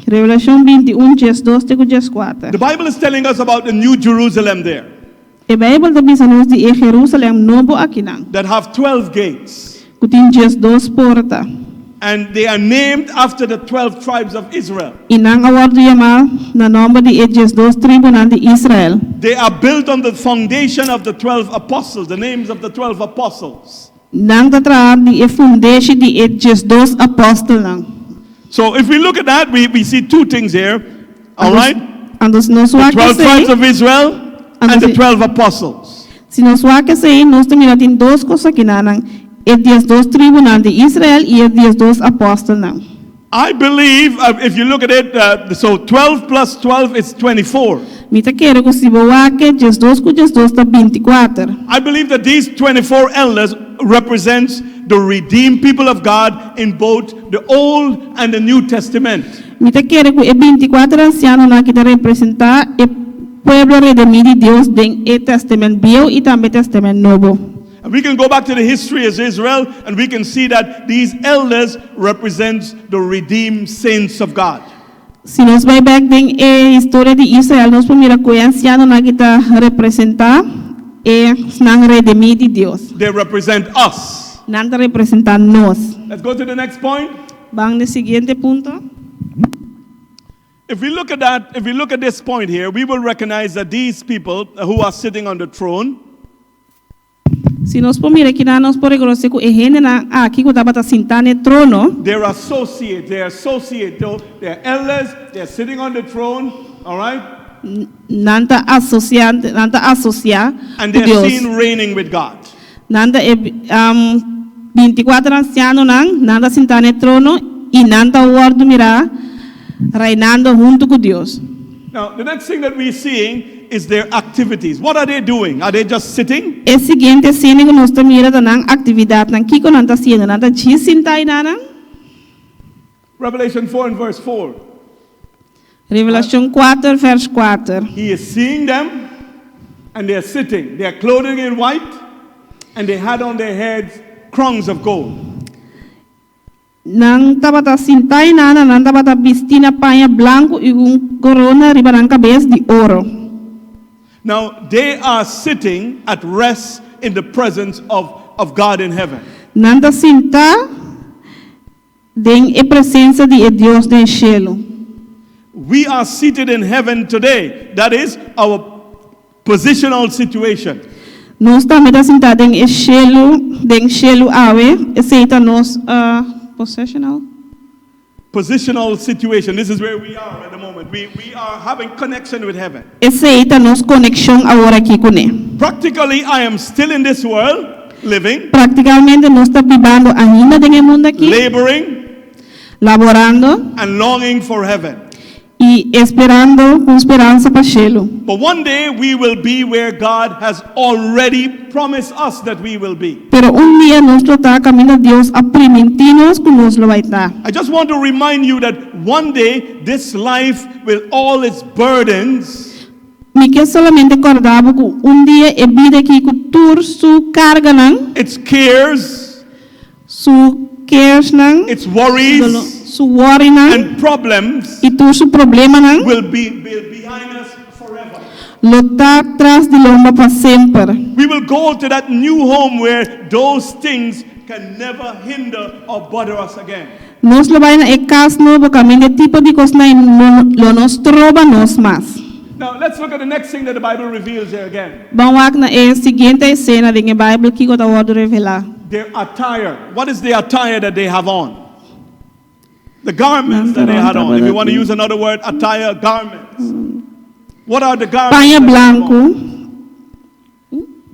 Revelación 21, 2 teco 4. The Bible is telling us about the New Jerusalem there E Bible da bisa nos di Jerusalem novo aqui nang. that have 12 gates. Kutin 2 porta. And they are named after the 12 tribes of Israel. Inang award yama na nombre di 2 tribunan de Israel. They are built on the foundation of the 12 apostles, the names of the 12 apostles. Nang tatra di foundation di 2 apostol nang. So if we look at that, we see two things here. All right? Andos nos The wa 12 tribes of Israel and the 12 apostles. Si nos wa que sei nos terminatin 2 cosas que nanang 2 tribunan de Israel y 2 apostol nang. I believe, if you look at it, so 12 plus 12 is 24. Mita quero que si boa que 2 com 2 tá 24. I believe that these 24 elders represents the redeemed people of God in both the Old and the New Testament. Mita quero que 24 ancianos na que representa pueblo redimido de Dios den Testament Viejo y también Testament Nuevo. And we can go back to the history of Israel and we can see that these elders represent the redeemed saints of God. Si nos vai back den historia de Israel, nos mira que anciano na que representa nang redimido de Dios. They represent us. Nang representa nos. Let's go to the next point. Vamos al siguiente punto. If we look at that, if we look at this point here, we will recognize that these people who are sitting on the throne, Si nos mira que nos por reconocer que gente na aqui que estava sentando no trono, they're associates, they're elders, they're sitting on the throne, all right? nanta asocia And com they're Deus. seen reigning with God. Nanda 24 ancianos nanda sentado no trono y nanda guardo mira reinando junto con Dios. Now, the next thing that we're seeing is their activities. What are they doing? Are they just sitting? El siguiente cine que nos mira da nang actividad nang kiko nanda haciendo nanda chisintay nana. Revelation 4 and verse 4. Revelación 4 vers 4. He is seeing them and they're sitting. They're clothing in white and they had on their heads crowns of gold. Nang tabata sintay nana nang tabata bistina paña blanco y un corona riba nang cabeza de oro. Now, they are sitting at rest in the presence of God in heaven. Nanda sinta den presencia de Dios del cielo. We are seated in heaven today. That is our positional situation. Nós também está sentado em cielo ave, aceita nos possessional. Positional situation. This is where we are at the moment. We are having connection with heaven. Aceita nos conexão agora aqui com ele. Practically, I am still in this world, living, Praticamente nós está vivendo ainda nesse mundo aqui, laboring, laborando and longing for heaven. y esperando con esperanza para cielo. But one day we will be where God has already promised us that we will be. Pero un día nos lo está camino Dios a prometinos que nos lo va a dar. I just want to remind you that one day this life with all its burdens Me que solamente acordava que um dia é vida que cultura su carga não, its cares, su cares não, its worries, su worry não, and problems e tu su problema não, will be behind us forever. lo tá atrás de lomba para sempre. We will go to that new home where those things can never hinder or bother us again. Nos lo vai na casa novo caminho de tipo de coisa não lo nos trova nos mais. Now let's look at the next thing that the Bible reveals here again. Vamos lá na seguinte cena da Bíblia que God vai revelar. Their attire. What is the attire that they have on? The garments that they had on. If you want to use another word, attire, garments. What are the garments? Panha that they have branco, on?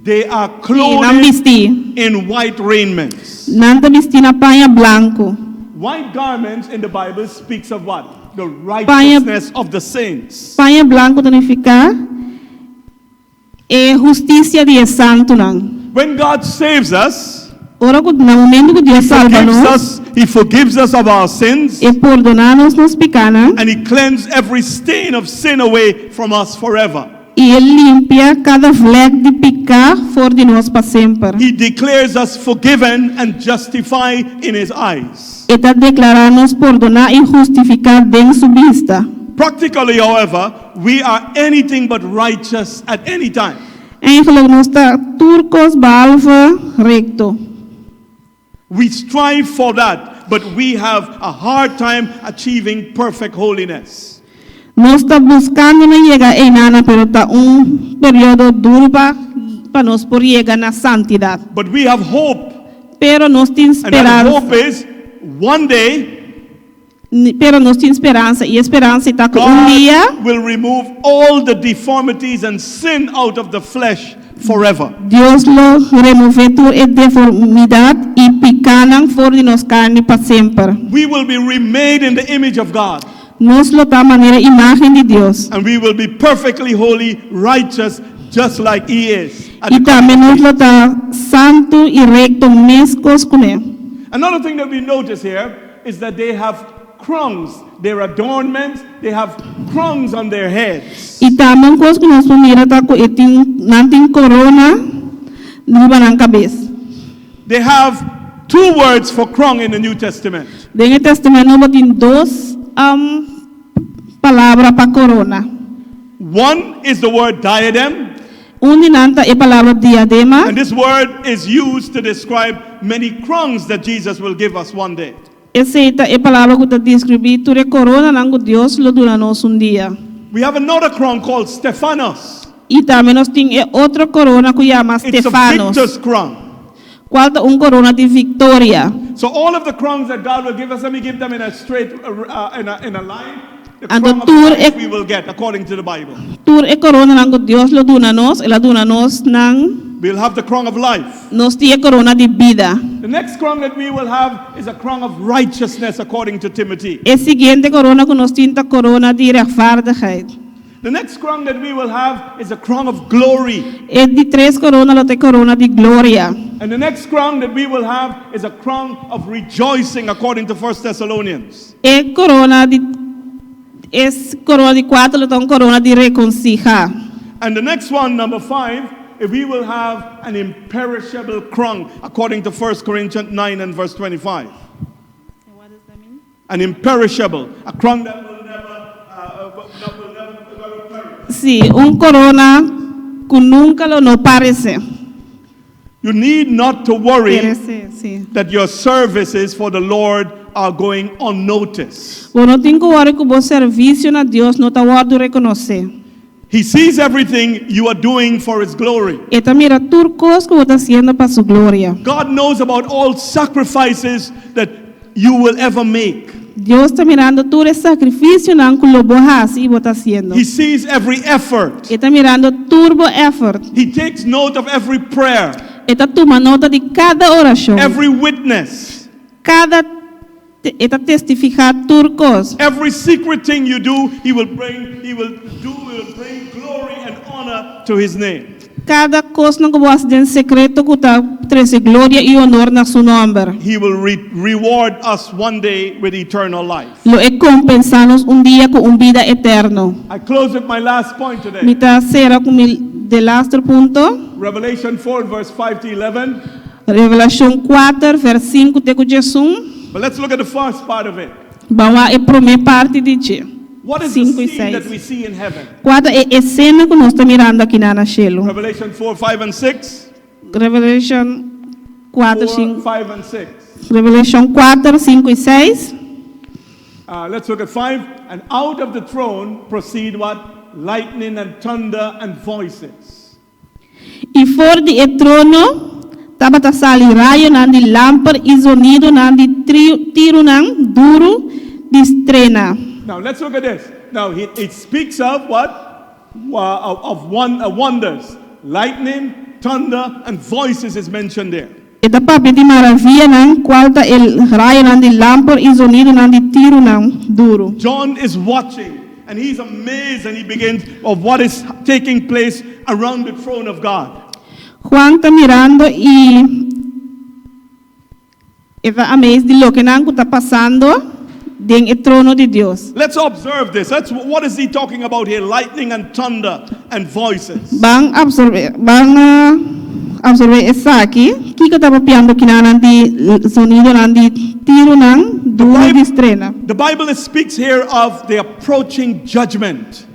They are não clothed vestir. in white raiments. Nanta vestir na panha branco. White garments in the Bible speaks of what? The righteousness of the saints. Panha branco significa é justiça de santo não. When God saves us, Ora no momento que Deus salva nós, He forgives us of our sins, e perdonar-nos nos pecados, and He cleanses every stain of sin away from us forever. e Ele limpia cada fleco de pecado fora de nós para sempre. He declares us forgiven and justified in His eyes. E está declarar-nos perdonar e justificar dentro sua vista. Practically, however, we are anything but righteous at any time. Eigenlijk nós está turcos balva recto. We strive for that, but we have a hard time achieving perfect holiness. Nós está buscando não chegar em nada, pero está período duro para nós por chegar na santidade. But we have hope, Pero nós temos and that esperança. hope is one day Pero nós temos esperança e esperança está com dia God will remove all the deformities and sin out of the flesh forever. Deus lo remove toda a deformidade e pecado fora de nós carne para sempre. We will be remade in the image of God, Nós lo tá maneira imagem de Deus. and we will be perfectly holy, righteous, just like He is. at E the também nós lo tá santo e recto mescos com ele. Another thing that we notice here is that they have crowns, their adornments, they have crowns on their heads. E também coisa que nós primeira tá com não tem corona na cabeça. They have two words for crown in the New Testament. Dentro do testamento nós tem duas palavras para corona. One is the word diadem, Nanta é a palavra diadema. and this word is used to describe many crowns that Jesus will give us one day. Essa é a palavra que está descrevendo toda a corona que Deus lo dá nos dia. We have another crown called Stephanos. E também nós temos outra corona que chama It's a Stefanos. victor's crown. Qual é corona de vitória. So all of the crowns that God will give us, let me give them in a straight, in a line. The And crown the of tour life is- we will get according to the Bible. Toda a corona que Deus lo dá nos, ela dá nos We'll have the crown of life. nós temos corona de vida. The next crown that we will have is a crown of righteousness according to Timothy. A seguinte corona que nós temos corona de rechtvaardigheid. The next crown that we will have is a crown of glory. E de três corona lo tem corona de glória. And the next crown that we will have is a crown of rejoicing according to 1 Thessalonians. E corona de quatro lo tem corona de reconciliar. And the next one, number 5, we will have an imperishable crown according to 1 Corinthians 9 and verse 25. What does that mean? An imperishable, a crown that will never perish. Sim, corona que nunca lo no parece. You need not to worry Parece, sim. that your services for the Lord are going unnoticed. Bueno, tem que hora que o serviço na Deus não está guardado reconhecer. He sees everything you are doing for His glory. E também mira tudo coisa que você está fazendo para sua glória. God knows about all sacrifices that you will ever make. Deus está mirando todo esse sacrifício não que você faz e você está fazendo. He sees every effort. E está mirando turbo effort. He takes note of every prayer, E está tomando nota de cada oração, every witness, cada Eta testificar turcos. Every secret thing you do, he will bring glory and honor to his name. Cada coisa que você tem secreto que tá traz glória e honor na seu nome. He will reward us one day with eternal life. Lo recompensamos dia com vida eterno. I close with my last point today. Mita será com de last punto. Revelation 4 verse 5 to 11. Revelação 4 vers 5 te Jesus. But let's look at the first part of it. Vamos a primeira parte de ti. What is the 5 e scene that 6. we see in heaven? Qual é a cena que nós estamos mirando aqui na cielo? Revelation 4, 5 and 6. Revelation 4, 4, 5. 5 and 6. Revelation 4, 5 e 6. Let's look at 5. And out of the throne proceed what? Lightning and thunder and voices. E fora de trono, estava a sair raio de lâmpada e sonido de tiro duro de estrena. Now let's look at this. Now it speaks of what? Wonders. Lightning, thunder, and voices is mentioned there. Esta papo de maravilha, qual é o raio de lâmpada e sonido de tiro duro. John is watching and he's amazed and he begins of what is taking place around the throne of God. Juan está mirando e está amazed de lo que está passando en el trono de Dios. Let's observe this. What is he talking about here? Lightning and thunder and voices. Van a absorber eso aquí. ¿Qué está papiando que de sonido de tiro duro de estrena? The Bible speaks here of the approaching judgment.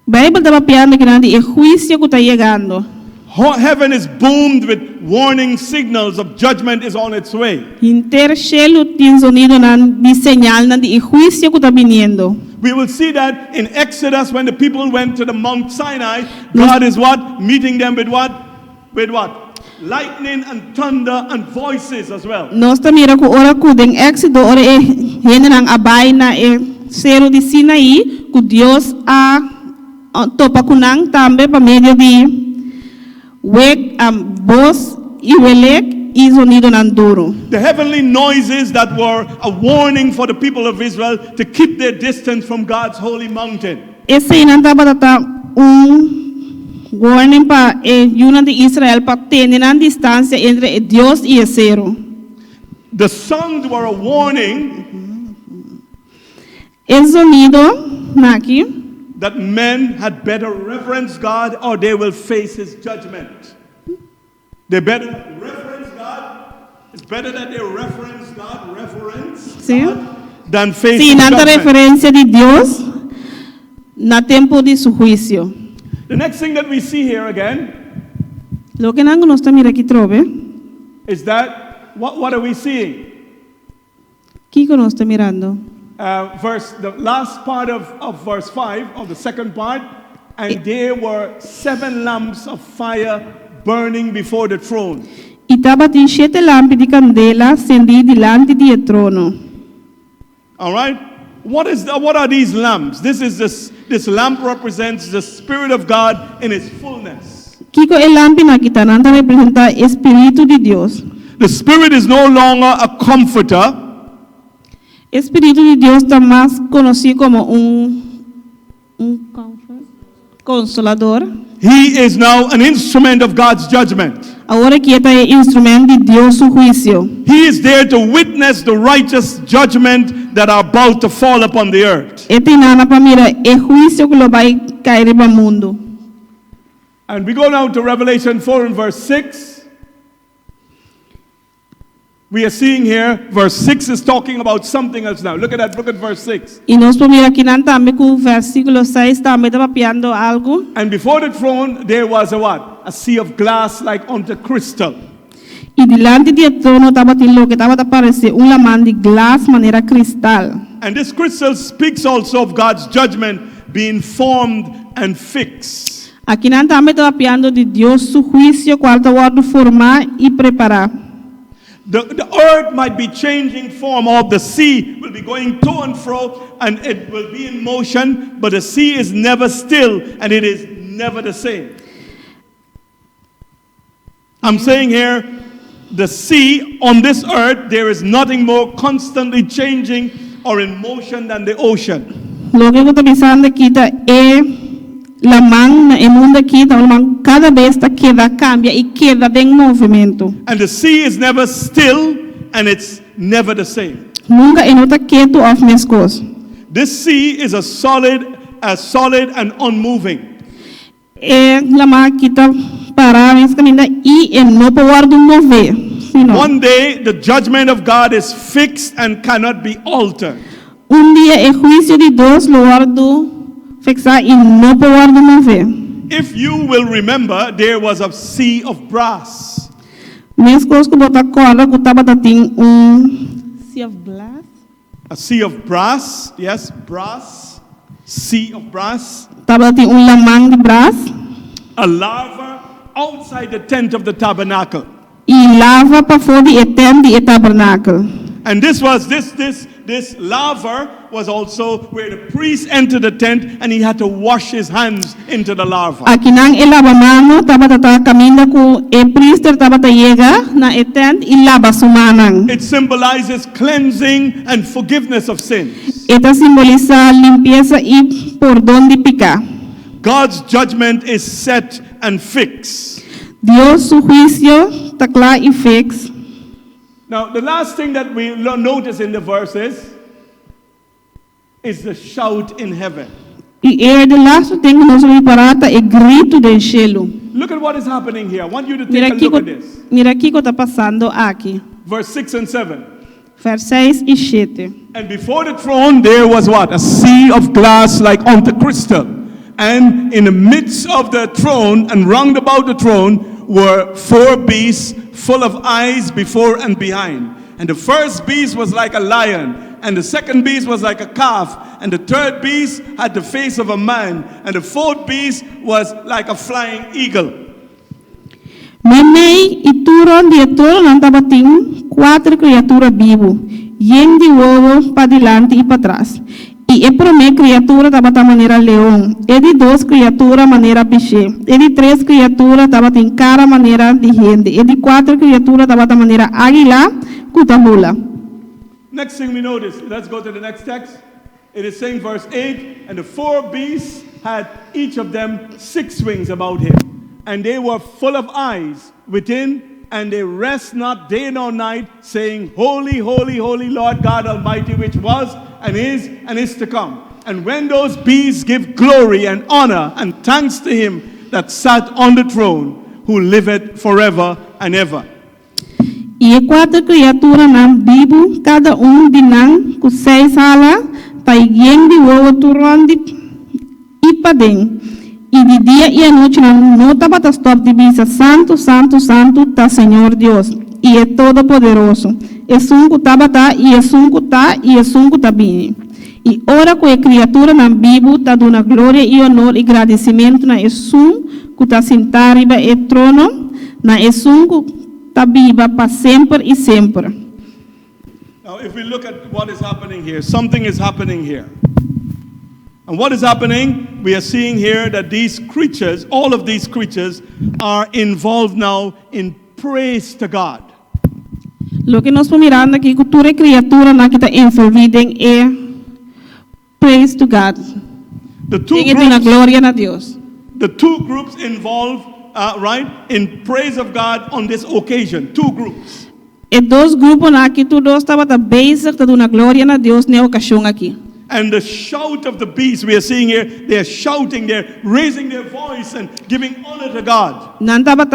Bible está papiando que de el juicio que está llegando. Heaven is boomed with warning signals of judgment is on its way. Inter cielo tiene sonido de señal de el juicio que está viniendo. We will see that in Exodus when the people went to the Mount Sinai, God is what? Meeting them with what? With what? Lightning and thunder and voices as well. Nós mira que ora que en Éxodo ora generan abay na cero de Sinaí que Dios a topa kunang tambe pa medio de wek voz y welek y sonido duro. The heavenly noises that were a warning for the people of Israel to keep their distance from God's holy mountain. Ese inantaba warning pa yuna de Israel pa tener distancia entre Dios y el cero. The songs were a warning El sonido aquí that men had better reverence God or they will face his judgment. They better reverence God. It's better that they reverence God, God than face his judgment. Referencia de Dios na tempo de su juicio. The next thing that we see here again Lo que nós mira aqui trove. Is that what are we seeing? ¿Qué nós está mirando? The last part of verse 5 of the second part, and there were 7 lamps of fire burning before the throne. E estava em 7 lâmpadas de candela acendidas diante do trono. All right. What are these lamps? This lamp represents the Spirit of God in its fullness. Kiko el lâmpada que está representa o Espírito de Deus. The Spirit is no longer a comforter. Espírito de Deus está mais conhecido como consolador. He is now an instrument of God's judgment. Agora que é instrumento de Deus su juicio. He is there to witness the righteous judgment that are about to fall upon the earth. Este nana para mira é juicio que lo vai cair no mundo. And we go now to Revelation 4 and verse 6. We are seeing here, verse 6 is talking about something else now. Look at that, look at verse 6. E nós podemos ver aqui também que o versículo 6 também está papiando algo. And before the throne there was a what? A sea of glass like unto crystal. E delante do trono estava lo que estava a aparecer lamã de glass maneira cristal. And this crystal speaks also of God's judgment being formed and fixed. Aqui também está papiando de Deus su juicio qual está formar e preparar. The earth might be changing form, or the sea will be going to and fro, and it will be in motion, but the sea is never still, and it is never the same. I'm saying here, the sea on this earth, there is nothing more constantly changing or in motion than the ocean. Lo que está pensando kita lamang na emunda kita, lamang cada vez ta queda cambia y queda en movimiento. And the sea is never still and it's never the same. Nunca enota quieto of mescos. This sea is a solid and unmoving. Lamang kita para mescaminda y no poder mover. One day the judgment of God is fixed and cannot be altered. Un día el juicio de Dios lo guardo fixar y no poder mover. If you will remember, there was a sea of brass. Mescos que bota corda que tava tating sea of glass. A sea of brass, yes, brass, sea of brass. Tava tating lamang de brass. A laver outside the tent of the tabernacle. Y lava para fora de eterno de tabernáculo. And this laver was also where the priest entered the tent and he had to wash his hands into the laver. Aqui nang lava mano tava caminda com o priester tava llega na eterno e lava su manang. It symbolizes cleansing and forgiveness of sins. Esta simboliza limpieza y perdón de pecar. God's judgment is set and fixed. Dios su juicio está claro y fix. Now, the last thing that we notice in the verses is the shout in heaven. Y the last thing que nós vamos parar é grito del cielo. Look at what is happening here. I want you to take a look at this. Mira aqui que está passando aqui. Verse 6 and 7. Vers 6 e 7. And before the throne there was what? A sea of glass like unto crystal. And in the midst of the throne and round about the throne were 4 beasts full of eyes before and behind. And the first beast was like a lion, and the second beast was like a calf, and the third beast had the face of a man, and the fourth beast was like a flying eagle. Menei e turon de toro não estava tem 4 criaturas vivas, yen de ovo para diante e para trás. E a primeira criatura estava da maneira leão, e de 2 criaturas maneira peixe, e de 3 criaturas estava em cara maneira de gente, e de 4 criaturas estava da maneira águila, cutamula. Next thing we notice, let's go to the next text. It is saying verse 8, and the 4 beasts had each of them 6 wings about him, and they were full of eyes within, and they rest not day nor night, saying, Holy, holy, holy Lord God Almighty, which was and is to come. And when those beasts give glory and honor and thanks to him that sat on the throne, who liveth forever and ever. E 4 criaturas não vivo, cada de nang com 6 alas, para yen de ovo turon de ipadem. E de dia e a noite não estava a stop de visa, santo, santo, santo, tá Senhor Deus. E é todo poderoso. É sunco estava tá, e é sunco tá, e é sunco tá bem. E ora com a criatura não vivo, tá dando glória e honor e agradecimento na é sunco, que tá sentado riba é trono, na é sunco tá viva para sempre e sempre. Now, if we look at what is happening here, something is happening here. And what is happening? We are seeing here that these creatures, all of these creatures, are involved now in praise to God. Lo que nós estamos mirando aqui, que toda criatura na que está envolvida em praise to God. The two groups involved, right, in praise of God on this occasion. 2 groups. E 2 grupos na que todos estavam bezig te dar glória a Deus na ocasião aqui. And the shout of the beasts we are seeing here, they are shouting, they're raising their voice and giving honor to God. Não estava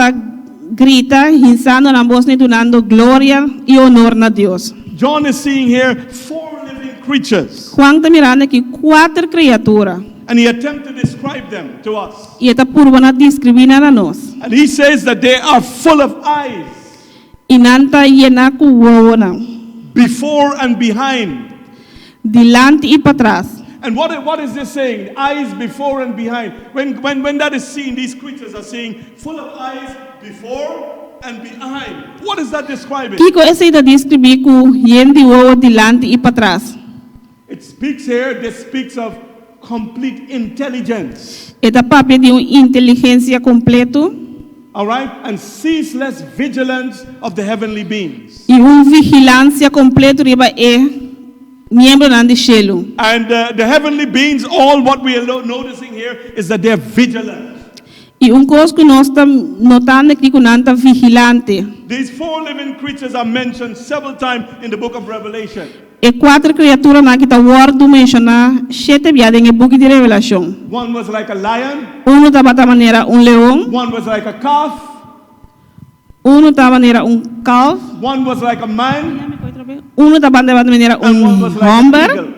grita, hinsando na voz, dando glória e honor a Deus. John is seeing here 4 living creatures. Juan está mirando aqui 4 criaturas. And he attempts to describe them to us. E está purvana descrever a nós. And he says that they are full of eyes. E não está llena com o before and behind. Dilante e para trás. And what is this saying? Eyes before and behind. When that is seen, these creatures are saying full of eyes before and behind. What is that describing? Kiko essa ida descrever com yende o dilante e para trás. It speaks here, this speaks of complete intelligence. Esta papel de inteligência completo. all right, and ceaseless vigilance of the heavenly beings. E vigilância completa riba membro nan cielo. And the heavenly beings, all what we are noticing here is that they're vigilant. E coisa que nós estamos notando aqui que nós estamos vigilante. These 4 living creatures are mentioned several times in the book of Revelation. E 4 criaturas na que está word mencionar 7 vezes em book de Revelação. One was like a lion. Uno estava da maneira leão. One was like a calf. Uno estava maneira calf. One was like a man. Uno estava da maneira And one was like an homem. eagle.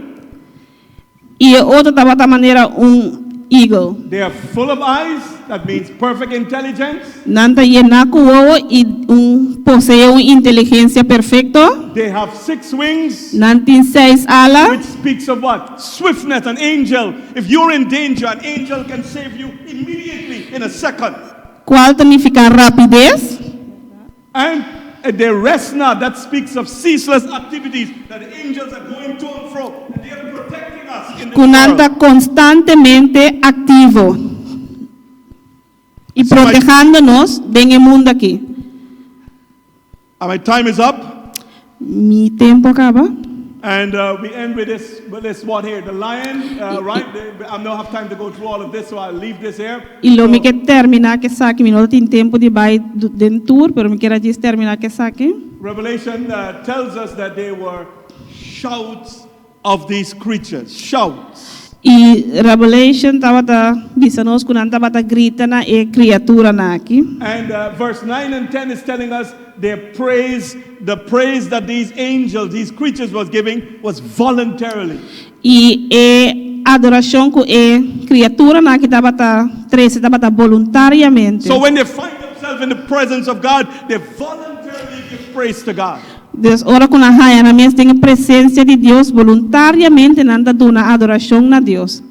E outro estava da maneira eagle. They are full of eyes. That means perfect intelligence. Nanta yenaku wo e possui inteligência perfeita. They have 6 wings. Nantin 6 alas. Which speaks of what? Swiftness. An angel. If you're in danger, an angel can save you immediately in a second. Qual significa rapidez? And they rest not. That speaks of ceaseless activities. That the angels are going to and fro. And they are protecting us in this Kunanta world. constantemente activo. E So protegendo-nos bem o mundo aqui. My time is up. Mi tempo acaba. And we end with this one here. The lion, right? I don't have time to go through all of this, so I'll leave this here. E lo So, mi que termina que saque, mi não tem tempo de vai den tour, pero mi quero diz terminar que saque. Revelation tells us that they were shouts of these creatures. Shouts. E Revelation estava dizendo que não estava grita na criatura na aqui. And verse 9 and 10 is telling us their praise, the praise that these angels, these creatures was giving was voluntarily. E adoração que criatura na que estava 13 estava voluntariamente. So when they find themselves in the presence of God, they voluntarily give praise to God. Deus ora com a raia na mesa tem a presença de Deus voluntariamente nanda duna adoração na Deus.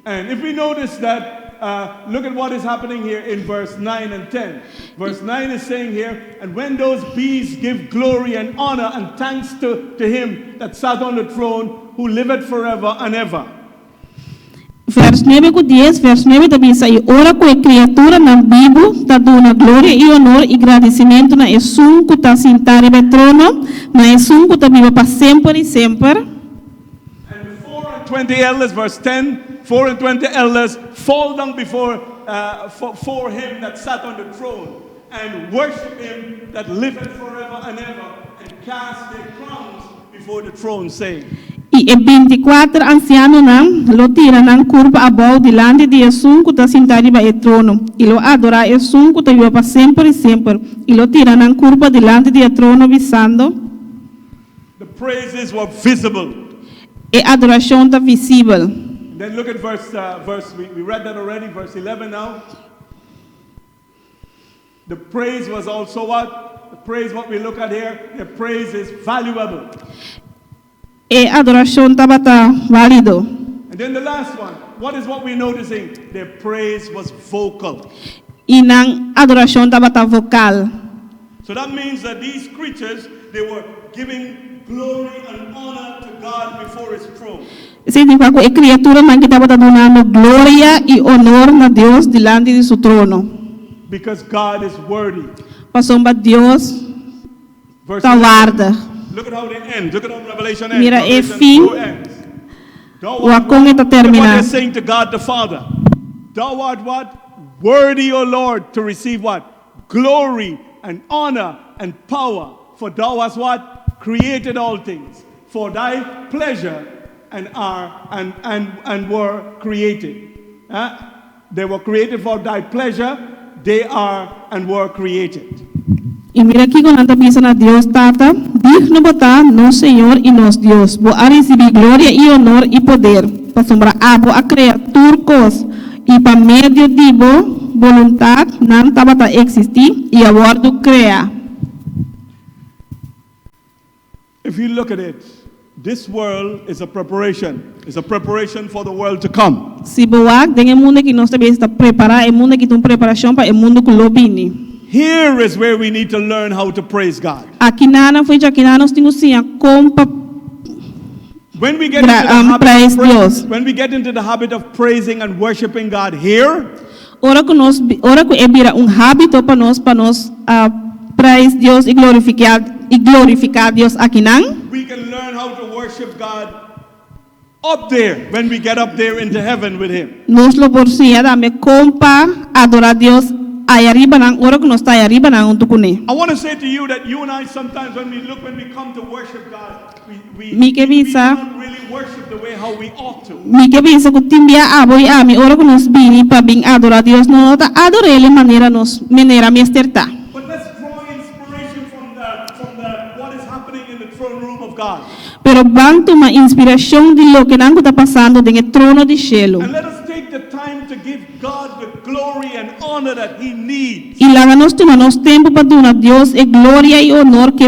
And if we notice that, look at what is happening here in verse 9 and 10. Verse 9 is saying here, and when those beasts give glory and honor and thanks to him that sat on the throne, who liveth forever and ever. Vers 9 com 10, vers 9 também sai ora com a criatura na Bíblia, tá dando glória e honor e agradecimento na esum que tá sentado no trono, na esum que tá vivo para sempre e sempre. And the 4 and 20 elders, verse 10, 4 and 20 elders fall down before for him that sat on the throne and worship him that liveth forever and ever and cast their crowns before the throne, saying. E 24 ancianos lo tiram na curva abau delante de Jesus que está sentado no trono. E lo adora Jesus que está vivo para sempre e sempre. E lo tiram na curva delante do trono visando. The praises were visible. E adoração está visível. Then look at verse we read that already, verse 11 now. The praise was also what? The praise what we look at here, the praise is valuable. E adoração estava válido. And then the last one, what is what we're noticing? Their praise was vocal. E na adoração estava vocal. So that means that these creatures, they were giving glory and honor to God before his throne. Significa que a criatura que estava dando glória e honor na Deus delante de seu trono. Because God is worthy. Passou para Deus está guarda. Look at how they end. Look at how Revelation ends. Mira, Revelation fim, 2 ends. Thou o art acong está what they're terminado. saying to God the Father. Thou art what? Worthy, O Lord, to receive what? Glory and honor and power. For thou hast what? Created all things. For thy pleasure and were created. They were created for thy pleasure. They are and were created. E mira aqui quando anda pensando a Deus, Tata, digno botar no Senhor e nos Deus, vou a receber glória e honor e poder, para sombrar a criatura cos, e para meio de vontade, não estava a existir, e agora do criar. If you look at it, this world is a preparation. It's a preparation for the world to come. Se boa, tem mundo que nós também está preparar, é mundo que tem preparação para o mundo que lobini. Here is where we need to learn how to praise God. Aqui nada foi aqui nada nós temos sim a compa. When we get into the praise Dios. when we get into the habit of praising and worshiping God here, Ora que vira hábito para nós praise Deus e glorificar Deus aqui não. We can learn how to worship God up there when we get up there into heaven with Him. Nós lo porcia me compa adorar Deus aí arriba não, ora que nós está aí arriba não tukune. I want to say to you that you and I sometimes when we come to worship God, we Mi que bisa, don't really worship the way how we ought to. mi que bisa que timbia aboy ami ora que nós vini para bem adorar Deus não tá adorar ele maneira mesterta. But let's draw inspiration from the what is happening in the throne room of God. Pero van tomar inspiração de lo que não está passando no trono de cielo. And let us take the time to give God the glory and honor that He needs. E lá nós tomamos tempo para dar a Deus a glória e honor que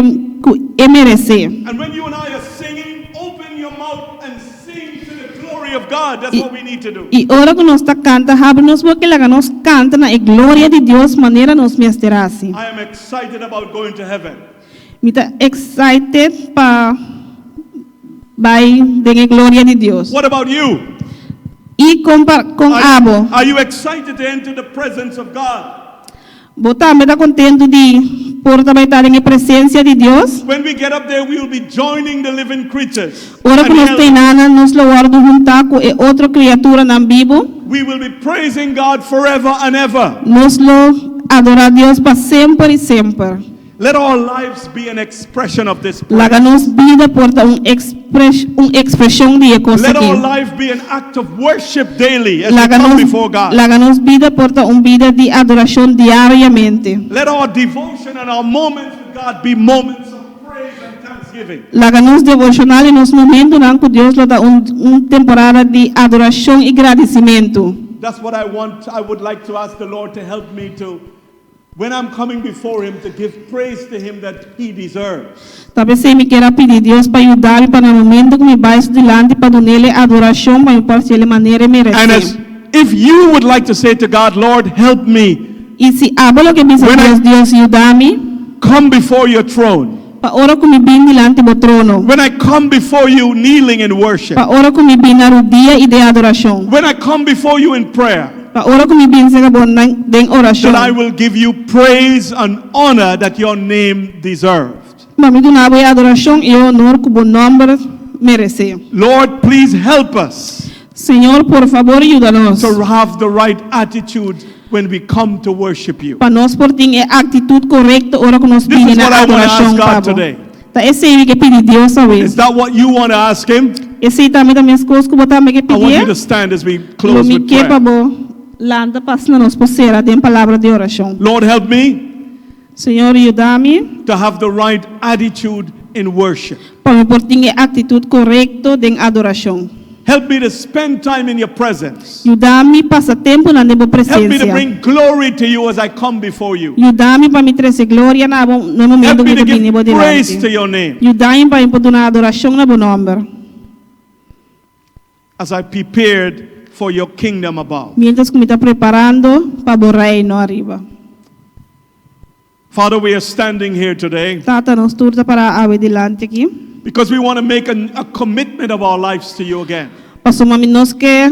merece. And when you and I are singing, open your mouth and sing to the glory of God. That's what we need to do. E ora que nós está canta, abre-nos porque lá nós canta na glória de Deus maneira nos mesterase. I am excited about going to heaven. Me tá excited para vai de glória de Deus. What about you? E com abo, Are you excited to enter the presence of God? botar me tá contento de por também estar em presença de Deus. When we get up there, we will be joining the living creatures. Ora que And nós hell- tem nada, nós lo guardo juntar com outra criatura na Bíblia. we will be praising God forever and ever. Nós lo adorar Deus para sempre e sempre. Let our lives be an expression of this praise. Laga nos vida porta expressão de coisa Let our aqui. life be an act of worship daily as we Laga come nos, before God. laga nos vida porta vida de adoração diariamente. Let our devotion and our moments with God be moments of praise and thanksgiving. Laga nos devocional e nos momentos não que Deus lo dá temporada de adoração e agradecimento. That's what I want. I would like to ask the Lord to help me to, when I'm coming before Him, to give praise to Him that He deserves. Talvez se me queira pedir Deus para ajudar para no momento que me baixo delante para dar-lhe adoração para para ele maneira And as merece. if you would like to say to God, Lord, help me E se hablo que pensa When I- Deus ajuda-me come before your throne. para ora que me bem delante do trono. When I come before you kneeling in worship. Para ora que me bem na dia e de adoração. When I come before you in prayer. Para ora que me bem se acabou den oração. That I will give you praise and honor that your name deserved. Mami do na boa adoração e honor que o nome merece. Lord, please help us Senhor, por favor, ajuda-nos. to have the right attitude when we come to worship you. Para nós por ter a atitude correta ora que nós This is bem na what I want to adoração. ask God Pabo. today. Tá esse aí que pedir Deus a Is vez. that what you want to ask Him? Esse aí também das minhas coisas que botar me que I want you to pedir. stand as we Lo close me with que prayer. pabo landa passa nos posera de palavra de oração. Lord, help me Senhor, ajuda-me to have the right attitude in worship. para me por ter a atitude correta de adoração. Help me to spend time in your presence. Ajuda-me passar tempo na tua Help me to presença. bring glory to you as I come before you. Ajuda-me para me trazer glória no momento Help me que to eu vim give praise to delante. your name Ajuda-me para me por dar adoração na bom nome. as I prepared for your kingdom above. Mientras que me está preparando para o reino arriba. Father, we are standing here today Tata, nos turta para ave delante aqui. because we want to make a commitment of our lives to you again. Passo mami nos que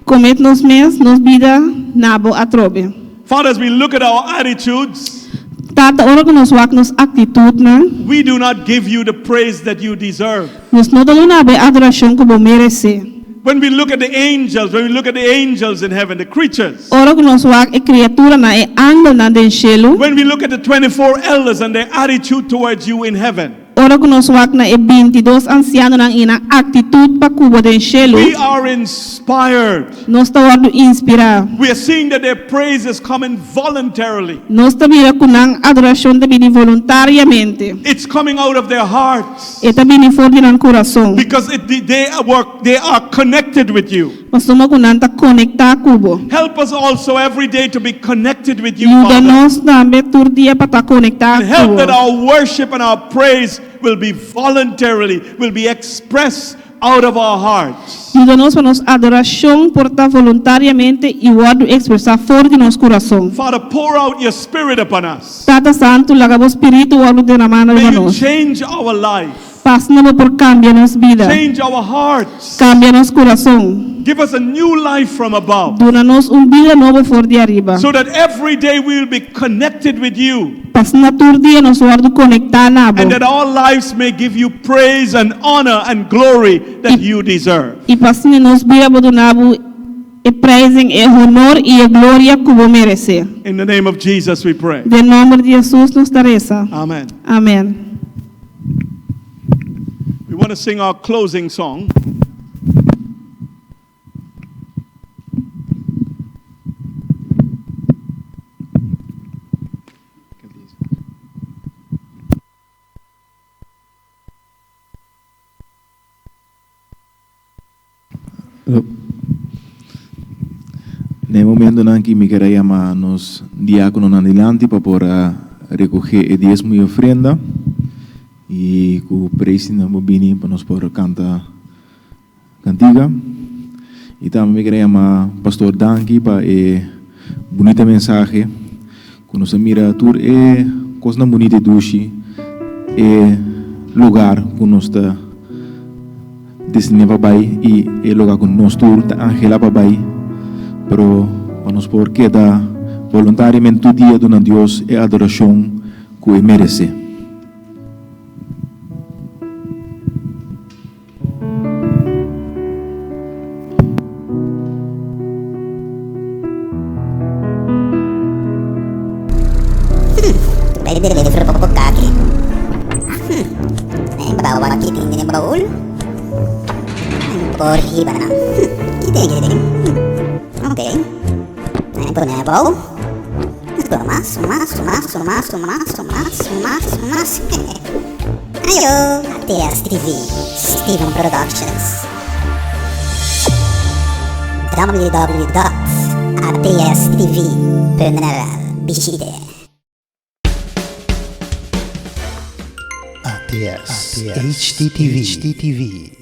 comet nos mes, nos vida nabo atrobe. Father, as we look at our attitudes, Tata, ora que nos wak nos atitude na, we do not give you the praise that you deserve. nos não dalo na be adoração que bo merece. When we look at the angels, when we look at the angels in heaven, the creatures, Ora que nos wak e criatura na e angel na den cielo. when we look at the 24 elders and their attitude towards you in heaven, Ora que nos wak na e 22 anciano na ina atitude pa kubo den cielo. we are inspired. Nos ta wadu inspirar. We are seeing that their praise is coming voluntarily. Nos ta mira kunang adoração ta bini voluntariamente. It's coming out of their hearts E ta bini for din ang coração. because they are connected with you. Masuma kunang ta conecta kubo. Help us also every day to be connected with you, Ajuda Father. nos tambe tur dia pa ta conecta And help that kubo. our worship and our praise will be voluntarily, will be expressed out of our hearts. Ajuda-nos para nos adoração portar voluntariamente e wadu expressar fora de nosso coração. Father, pour out your spirit upon us. Tata Santo, lagabo espírito wadu de na mano de May you nós. change our life. Paz nuevo por cámbianos vida. Change our hearts. Cámbianos corazón. Give us a new life from above. Dónanos vida nuevo por de arriba. So that every day we will be connected with you. Paz na tur dia nos guardo conectar nabo. And that our lives may give you praise and honor and glory that you deserve. E paz nos vida bodonabo e praising e honor e glória como merecer. In the name of Jesus we pray. De nome de Jesus nos tareza. Amen. Amém. We want to sing our closing song. Nel momento em que me quero chamar nos diáconos adelante para poder recoger o dízimo e ofrenda e com o presidente Bobini para nós poder cantar cantiga e também me quero chamar pastor Danki para a bonita mensagem que nos mira tudo é coisa bonita dushi é lugar que nós está destinado para e é lugar que nós tudo está angela para pero vamos por quedar voluntariamente todo dia dando a Deus a adoração que Ele merece. Pwede rin for papagkaki. Bawa kita hindi na baul. Por hiba na. Kita. Okay. Aí por na baul. Mas. Ayo, ATS TV, Steven Productions. www.atstv.nl Visite. ATS HDTV